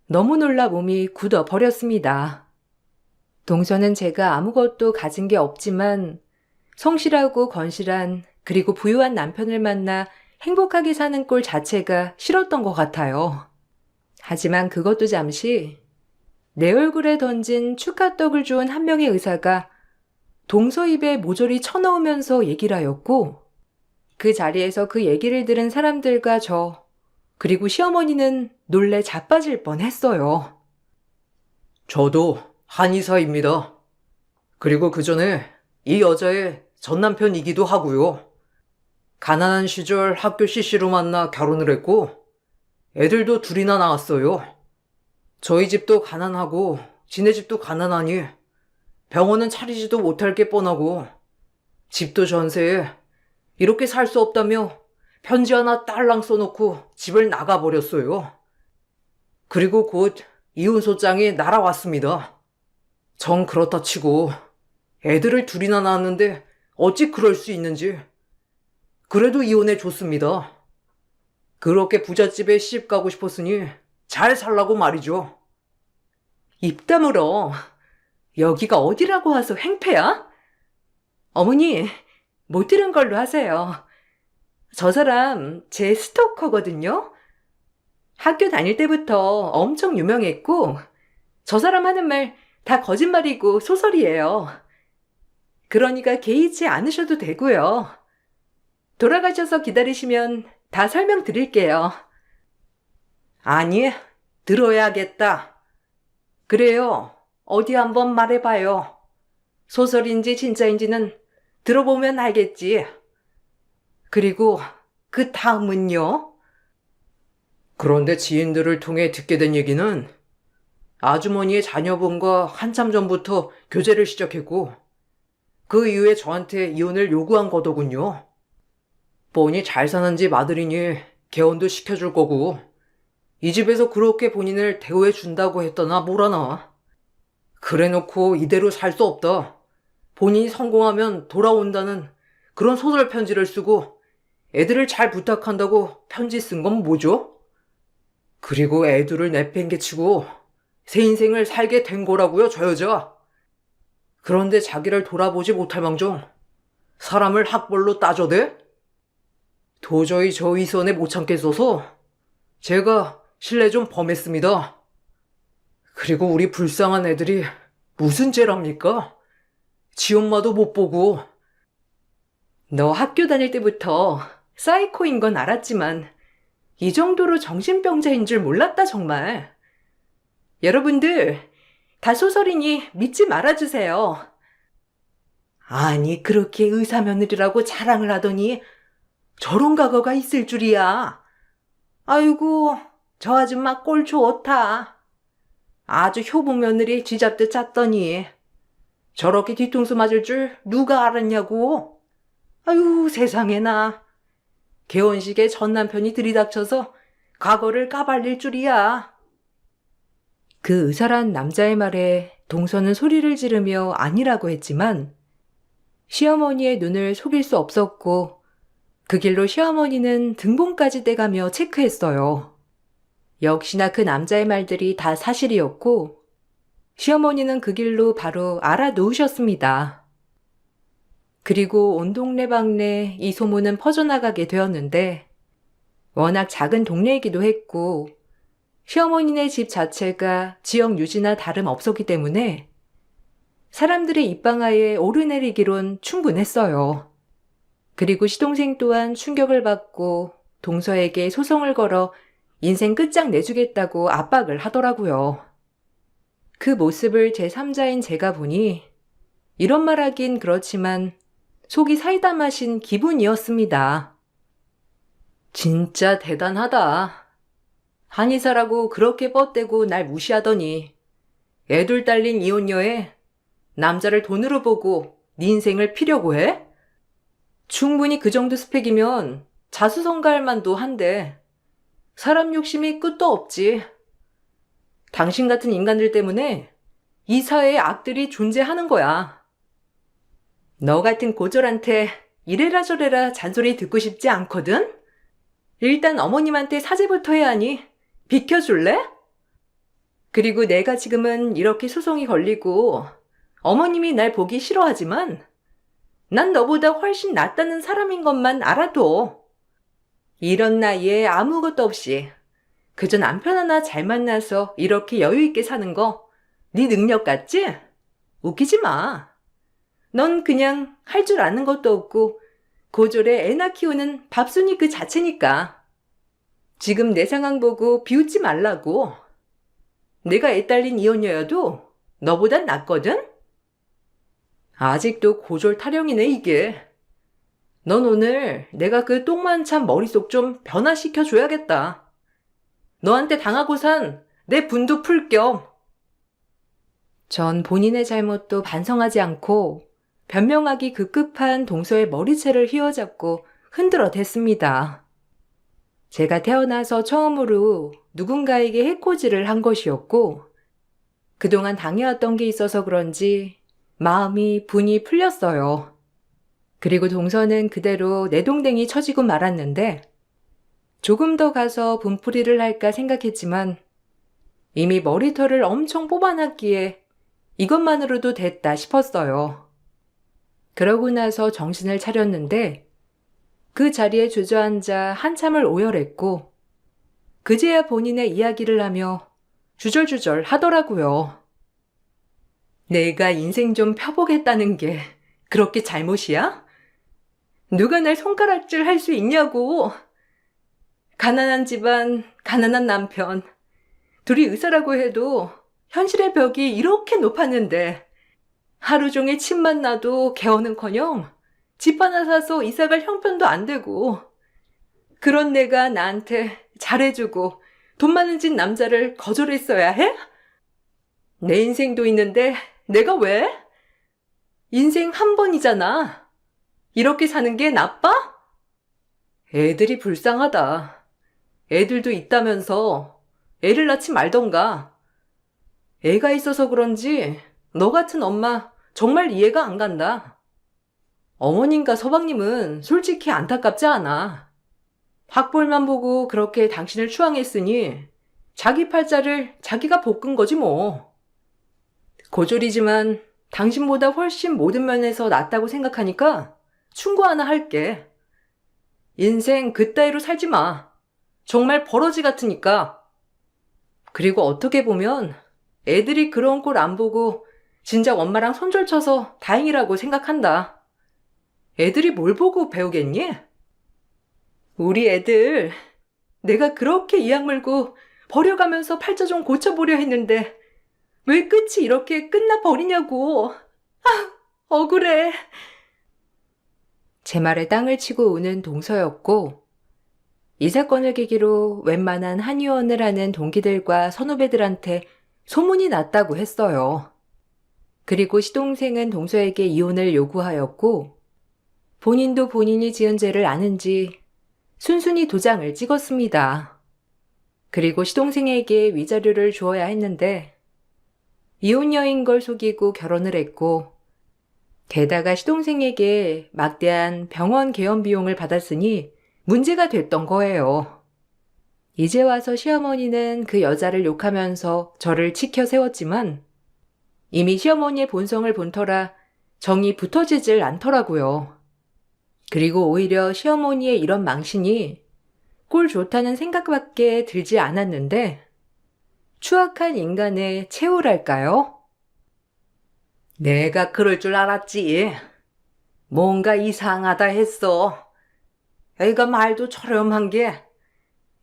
너무 놀라 몸이 굳어버렸습니다. 동서는 제가 아무것도 가진 게 없지만 성실하고 건실한 그리고 부유한 남편을 만나 행복하게 사는 꼴 자체가 싫었던 것 같아요. 하지만 그것도 잠시 내 얼굴에 던진 축하떡을 주운 한 명의 의사가 동서 입에 모조리 쳐넣으면서 얘기를 하였고 그 자리에서 그 얘기를 들은 사람들과 저 그리고 시어머니는 놀래 자빠질 뻔했어요. 저도 한의사입니다. 그리고 그 전에 이 여자의 전남편이기도 하고요. 가난한 시절 학교 CC로 만나 결혼을 했고 애들도 둘이나 낳았어요. 저희 집도 가난하고 지네 집도 가난하니 병원은 차리지도 못할 게 뻔하고 집도 전세에 이렇게 살 수 없다며 편지 하나 딸랑 써놓고 집을 나가버렸어요. 그리고 곧 이혼소장이 날아왔습니다. 정 그렇다 치고 애들을 둘이나 낳았는데 어찌 그럴 수 있는지. 그래도 이혼해 줬습니다. 그렇게 부잣집에 시집 가고 싶었으니 잘 살라고 말이죠. 입 다물어. 여기가 어디라고 와서 행패야? 어머니, 못 들은 걸로 하세요. 저 사람 제 스토커거든요. 학교 다닐 때부터 엄청 유명했고, 저 사람 하는 말 다 거짓말이고 소설이에요. 그러니까 개의치 않으셔도 되고요. 돌아가셔서 기다리시면 다 설명드릴게요. 아니, 들어야겠다. 그래요. 어디 한번 말해봐요. 소설인지 진짜인지는 들어보면 알겠지. 그리고 그 다음은요? 그런데 지인들을 통해 듣게 된 얘기는 아주머니의 자녀분과 한참 전부터 교제를 시작했고 그 이후에 저한테 이혼을 요구한 거더군요. 뻔히 잘 사는 집 아들이니 개원도 시켜줄 거고 이 집에서 그렇게 본인을 대우해 준다고 했더나 뭐라나. 그래놓고 이대로 살 수 없다. 본인이 성공하면 돌아온다는 그런 소설 편지를 쓰고 애들을 잘 부탁한다고 편지 쓴 건 뭐죠? 그리고 애들을 내팽개치고 새 인생을 살게 된 거라고요, 저 여자. 그런데 자기를 돌아보지 못할 망정 사람을 학벌로 따져대? 도저히 저 위선에 못 참겠어서 제가 실례 좀 범했습니다. 그리고 우리 불쌍한 애들이 무슨 죄랍니까? 지 엄마도 못 보고. 너 학교 다닐 때부터 사이코인 건 알았지만 이 정도로 정신병자인 줄 몰랐다 정말. 여러분들 다 소설이니 믿지 말아주세요. 아니 그렇게 의사 며느리라고 자랑을 하더니 저런 과거가 있을 줄이야. 아이고 저 아줌마 꼴 좋다. 아주 효부 며느리 쥐잡듯 짰더니 저렇게 뒤통수 맞을 줄 누가 알았냐고. 아유 세상에나. 개원식에 전 남편이 들이닥쳐서 과거를 까발릴 줄이야. 그 의사란 남자의 말에 동서는 소리를 지르며 아니라고 했지만 시어머니의 눈을 속일 수 없었고 그 길로 시어머니는 등본까지 떼가며 체크했어요. 역시나 그 남자의 말들이 다 사실이었고 시어머니는 그 길로 바로 알아놓으셨습니다. 그리고 온 동네방네 이 소문은 퍼져나가게 되었는데 워낙 작은 동네이기도 했고 시어머니네 집 자체가 지역 유지나 다름없었기 때문에 사람들의 입방아에 오르내리기론 충분했어요. 그리고 시동생 또한 충격을 받고 동서에게 소송을 걸어 인생 끝장내주겠다고 압박을 하더라고요. 그 모습을 제3자인 제가 보니 이런 말하긴 그렇지만 속이 사이다 마신 기분이었습니다. 진짜 대단하다. 한의사라고 그렇게 뻗대고 날 무시하더니 애둘 딸린 이혼녀에 남자를 돈으로 보고 네 인생을 피려고 해? 충분히 그 정도 스펙이면 자수성가할 만도 한데 사람 욕심이 끝도 없지. 당신 같은 인간들 때문에 이 사회에 악들이 존재하는 거야. 너 같은 고졸한테 이래라 저래라 잔소리 듣고 싶지 않거든? 일단 어머님한테 사죄부터 해야 하니 비켜줄래? 그리고 내가 지금은 이렇게 소송이 걸리고 어머님이 날 보기 싫어하지만 난 너보다 훨씬 낫다는 사람인 것만 알아둬. 이런 나이에 아무것도 없이 그저 남편 하나 잘 만나서 이렇게 여유 있게 사는 거 네 능력 같지? 웃기지 마. 넌 그냥 할 줄 아는 것도 없고 고졸에 애나 키우는 밥순이 그 자체니까. 지금 내 상황 보고 비웃지 말라고. 내가 애 딸린 이혼녀여도 너보단 낫거든? 아직도 고졸 타령이네, 이게. 넌 오늘 내가 그 똥만 찬 머릿속 좀 변화시켜 줘야겠다. 너한테 당하고선 내 분도 풀 겸. 전 본인의 잘못도 반성하지 않고 변명하기 급급한 동서의 머리채를 휘어잡고 흔들어 댔습니다. 제가 태어나서 처음으로 누군가에게 해코지를 한 것이었고 그동안 당해왔던 게 있어서 그런지 마음이 분이 풀렸어요. 그리고 동서는 그대로 내동댕이 쳐지고 말았는데 조금 더 가서 분풀이를 할까 생각했지만 이미 머리털을 엄청 뽑아놨기에 이것만으로도 됐다 싶었어요. 그러고 나서 정신을 차렸는데 그 자리에 주저앉아 한참을 오열했고 그제야 본인의 이야기를 하며 주절주절 하더라고요. 내가 인생 좀 펴보겠다는 게 그렇게 잘못이야? 누가 날 손가락질 할 수 있냐고. 가난한 집안, 가난한 남편. 둘이 의사라고 해도 현실의 벽이 이렇게 높았는데 하루 종일 침만 나도 개어는커녕 집 하나 사서 이사갈 형편도 안 되고 그런 내가 나한테 잘해주고 돈 많은 집 남자를 거절했어야 해? 내 인생도 있는데 내가 왜? 인생 한 번이잖아. 이렇게 사는 게 나빠? 애들이 불쌍하다. 애들도 있다면서 애를 낳지 말던가. 애가 있어서 그런지 너 같은 엄마 정말 이해가 안 간다. 어머님과 서방님은 솔직히 안타깝지 않아. 학벌만 보고 그렇게 당신을 추앙했으니 자기 팔자를 자기가 볶은 거지 뭐. 고졸이지만 당신보다 훨씬 모든 면에서 낫다고 생각하니까 충고 하나 할게. 인생 그따위로 살지 마. 정말 버러지 같으니까. 그리고 어떻게 보면 애들이 그런 꼴 안 보고 진작 엄마랑 손절 쳐서 다행이라고 생각한다. 애들이 뭘 보고 배우겠니? 우리 애들 내가 그렇게 이악 물고 버려가면서 팔자 좀 고쳐보려 했는데 왜 끝이 이렇게 끝나버리냐고. 억울해. 제 말에 땅을 치고 우는 동서였고 이 사건을 계기로 웬만한 한의원을 하는 동기들과 선후배들한테 소문이 났다고 했어요. 그리고 시동생은 동서에게 이혼을 요구하였고 본인도 본인이 지은 죄를 아는지 순순히 도장을 찍었습니다. 그리고 시동생에게 위자료를 주어야 했는데 이혼녀인 걸 속이고 결혼을 했고 게다가 시동생에게 막대한 병원 개원 비용을 받았으니 문제가 됐던 거예요. 이제 와서 시어머니는 그 여자를 욕하면서 저를 치켜 세웠지만 이미 시어머니의 본성을 본 터라 정이 붙어지질 않더라고요. 그리고 오히려 시어머니의 이런 망신이 꼴 좋다는 생각밖에 들지 않았는데 추악한 인간의 최후랄까요? 내가 그럴 줄 알았지. 뭔가 이상하다 했어. 애가 말도 저렴한 게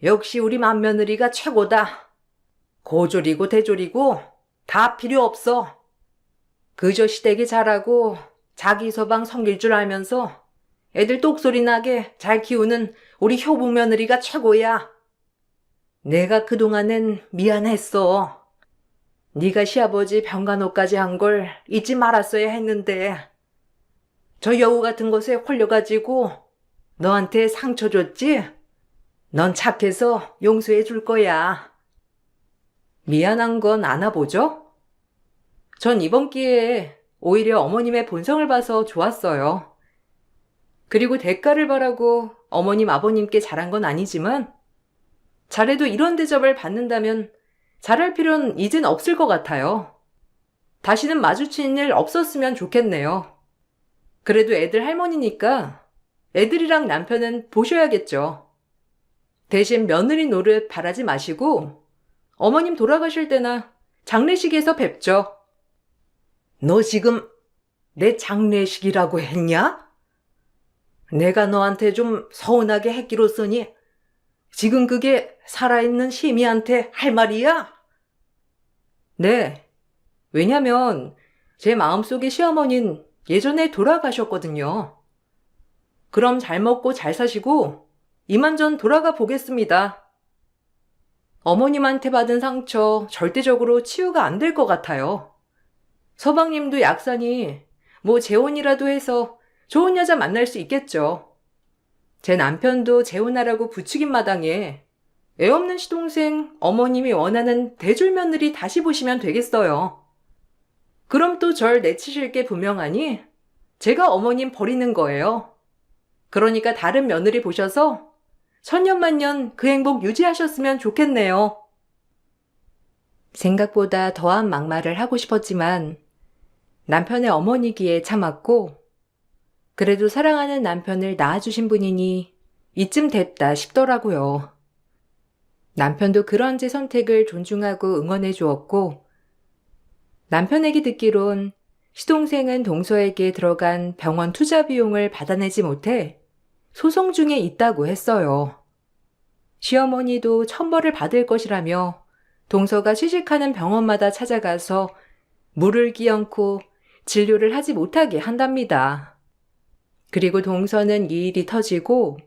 역시 우리 맏며느리가 최고다. 고졸이고 대졸이고 다 필요 없어. 그저 시댁이 잘하고 자기 서방 섬길 줄 알면서 애들 똑소리 나게 잘 키우는 우리 효부 며느리가 최고야. 내가 그동안엔 미안했어. 네가 시아버지 병간호까지 한 걸 잊지 말았어야 했는데 저 여우 같은 것에 홀려가지고 너한테 상처 줬지? 넌 착해서 용서해 줄 거야. 미안한 건 아나보죠? 전 이번 기회에 오히려 어머님의 본성을 봐서 좋았어요. 그리고 대가를 바라고 어머님 아버님께 잘한 건 아니지만 잘해도 이런 대접을 받는다면 잘할 필요는 이젠 없을 것 같아요. 다시는 마주치는 일 없었으면 좋겠네요. 그래도 애들 할머니니까 애들이랑 남편은 보셔야겠죠. 대신 며느리 노릇 바라지 마시고 어머님 돌아가실 때나 장례식에서 뵙죠. 너 지금 내 장례식이라고 했냐? 내가 너한테 좀 서운하게 했기로써니 지금 그게 살아있는 시미한테 할 말이야? 네. 왜냐면 제 마음속의 시어머니는 예전에 돌아가셨거든요. 그럼 잘 먹고 잘 사시고 이만 전 돌아가 보겠습니다. 어머님한테 받은 상처 절대적으로 치유가 안 될 것 같아요. 서방님도 약사니 뭐 재혼이라도 해서 좋은 여자 만날 수 있겠죠. 제 남편도 재혼하라고 부추긴 마당에 애 없는 시동생 어머님이 원하는 대졸 며느리 다시 보시면 되겠어요. 그럼 또 절 내치실 게 분명하니 제가 어머님 버리는 거예요. 그러니까 다른 며느리 보셔서 천년만년 그 행복 유지하셨으면 좋겠네요. 생각보다 더한 막말을 하고 싶었지만 남편의 어머니기에 참았고, 그래도 사랑하는 남편을 낳아주신 분이니 이쯤 됐다 싶더라고요. 남편도 그런 제 선택을 존중하고 응원해 주었고, 남편에게 듣기론 시동생은 동서에게 들어간 병원 투자 비용을 받아내지 못해 소송 중에 있다고 했어요. 시어머니도 천벌을 받을 것이라며 동서가 취직하는 병원마다 찾아가서 물을 끼얹고 진료를 하지 못하게 한답니다. 그리고 동서는 이 일이 터지고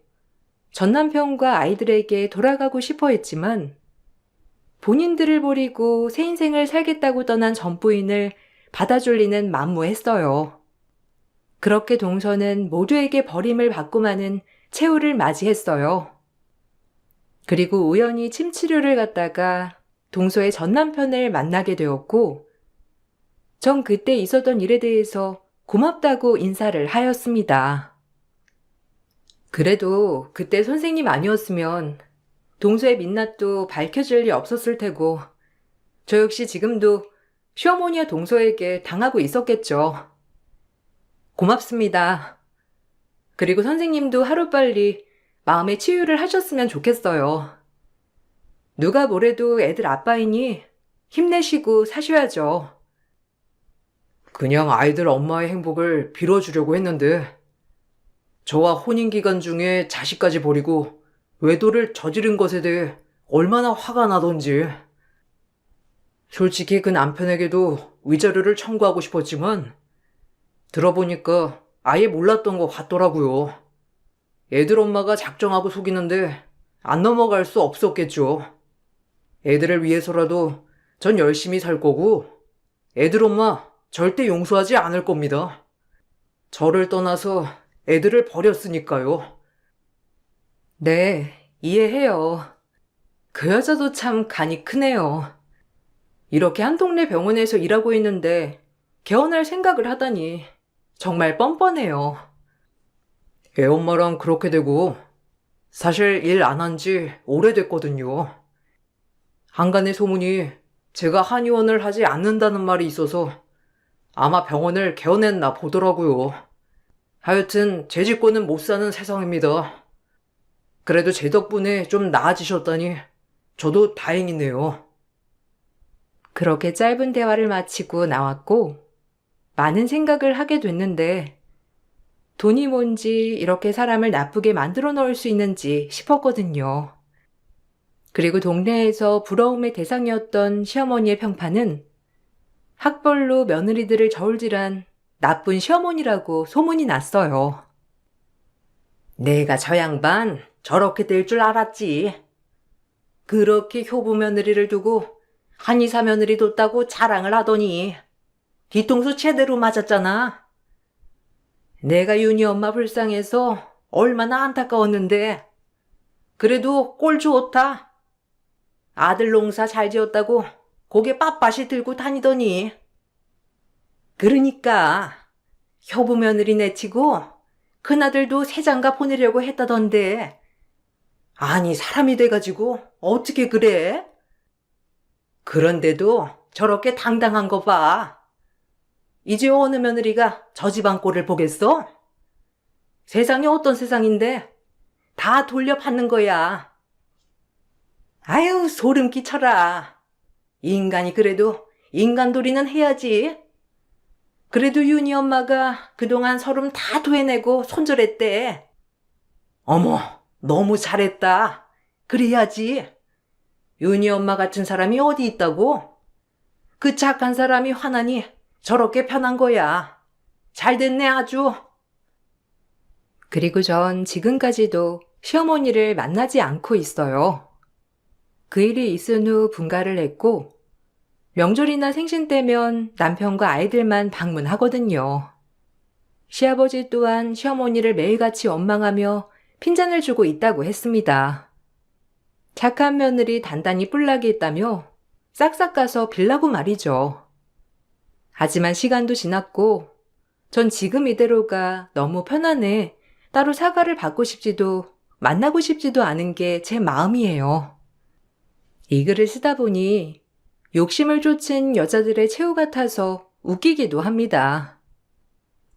전 남편과 아이들에게 돌아가고 싶어 했지만 본인들을 버리고 새 인생을 살겠다고 떠난 전 부인을 받아줄 리는 만무했어요. 그렇게 동서는 모두에게 버림을 받고 마는 최후를 맞이했어요. 그리고 우연히 침 치료를 갔다가 동서의 전 남편을 만나게 되었고, 전 그때 있었던 일에 대해서 고맙다고 인사를 하였습니다. 그래도 그때 선생님 아니었으면 동서의 민낯도 밝혀질 리 없었을 테고, 저 역시 지금도 시어머니와 동서에게 당하고 있었겠죠. 고맙습니다. 그리고 선생님도 하루빨리 마음의 치유를 하셨으면 좋겠어요. 누가 뭐래도 애들 아빠이니 힘내시고 사셔야죠. 그냥 아이들 엄마의 행복을 빌어주려고 했는데 저와 혼인기간 중에 자식까지 버리고 외도를 저지른 것에 대해 얼마나 화가 나던지. 솔직히 그 남편에게도 위자료를 청구하고 싶었지만 들어보니까 아예 몰랐던 것 같더라고요. 애들 엄마가 작정하고 속이는데 안 넘어갈 수 없었겠죠. 애들을 위해서라도 전 열심히 살 거고 애들 엄마 절대 용서하지 않을 겁니다. 저를 떠나서 애들을 버렸으니까요. 네, 이해해요. 그 여자도 참 간이 크네요. 이렇게 한 동네 병원에서 일하고 있는데 개원할 생각을 하다니 정말 뻔뻔해요. 애 엄마랑 그렇게 되고 사실 일 안 한 지 오래됐거든요. 한간의 소문이 제가 한의원을 하지 않는다는 말이 있어서 아마 병원을 개원했나 보더라고요. 하여튼 제 짓고는 못 사는 세상입니다. 그래도 제 덕분에 좀 나아지셨다니 저도 다행이네요. 그렇게 짧은 대화를 마치고 나왔고 많은 생각을 하게 됐는데 돈이 뭔지 이렇게 사람을 나쁘게 만들어 놓을 수 있는지 싶었거든요. 그리고 동네에서 부러움의 대상이었던 시어머니의 평판은 학벌로 며느리들을 저울질한 나쁜 시어머니라고 소문이 났어요. 내가 저 양반 저렇게 될 줄 알았지. 그렇게 효부 며느리를 두고 한의사 며느리 뒀다고 자랑을 하더니 뒤통수 제대로 맞았잖아. 내가 윤희 엄마 불쌍해서 얼마나 안타까웠는데 그래도 꼴 좋다. 아들 농사 잘 지었다고 고개 빳빳이 들고 다니더니. 그러니까 효부 며느리 내치고 큰아들도 새장가 보내려고 했다던데. 아니 사람이 돼가지고 어떻게 그래? 그런데도 저렇게 당당한 거 봐. 이제 어느 며느리가 저 집안 꼴을 보겠어? 세상이 어떤 세상인데 다 돌려받는 거야. 아유 소름 끼쳐라. 인간이 그래도 인간돌이는 해야지. 그래도 윤희 엄마가 그동안 서름 다 토해내고 손절했대. 어머 너무 잘했다. 그래야지. 윤희 엄마 같은 사람이 어디 있다고? 그 착한 사람이 화나니 저렇게 편한 거야. 잘 됐네, 아주. 그리고 전 지금까지도 시어머니를 만나지 않고 있어요. 그 일이 있은 후 분가를 했고, 명절이나 생신 때면 남편과 아이들만 방문하거든요. 시아버지 또한 시어머니를 매일같이 원망하며 핀잔을 주고 있다고 했습니다. 착한 며느리 단단히 뿔나게 했다며 싹싹 가서 빌라고 말이죠. 하지만 시간도 지났고 전 지금 이대로가 너무 편안해 따로 사과를 받고 싶지도 만나고 싶지도 않은 게 제 마음이에요. 이 글을 쓰다 보니 욕심을 쫓은 여자들의 최후 같아서 웃기기도 합니다.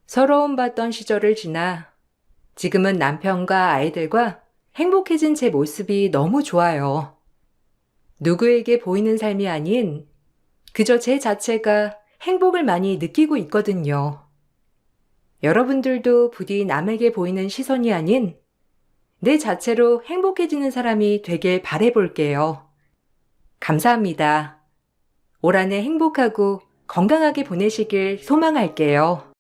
서러움 받던 시절을 지나 지금은 남편과 아이들과 행복해진 제 모습이 너무 좋아요. 누구에게 보이는 삶이 아닌 그저 제 자체가 행복을 많이 느끼고 있거든요. 여러분들도 부디 남에게 보이는 시선이 아닌 내 자체로 행복해지는 사람이 되길 바라볼게요. 감사합니다. 올 한 해 행복하고 건강하게 보내시길 소망할게요.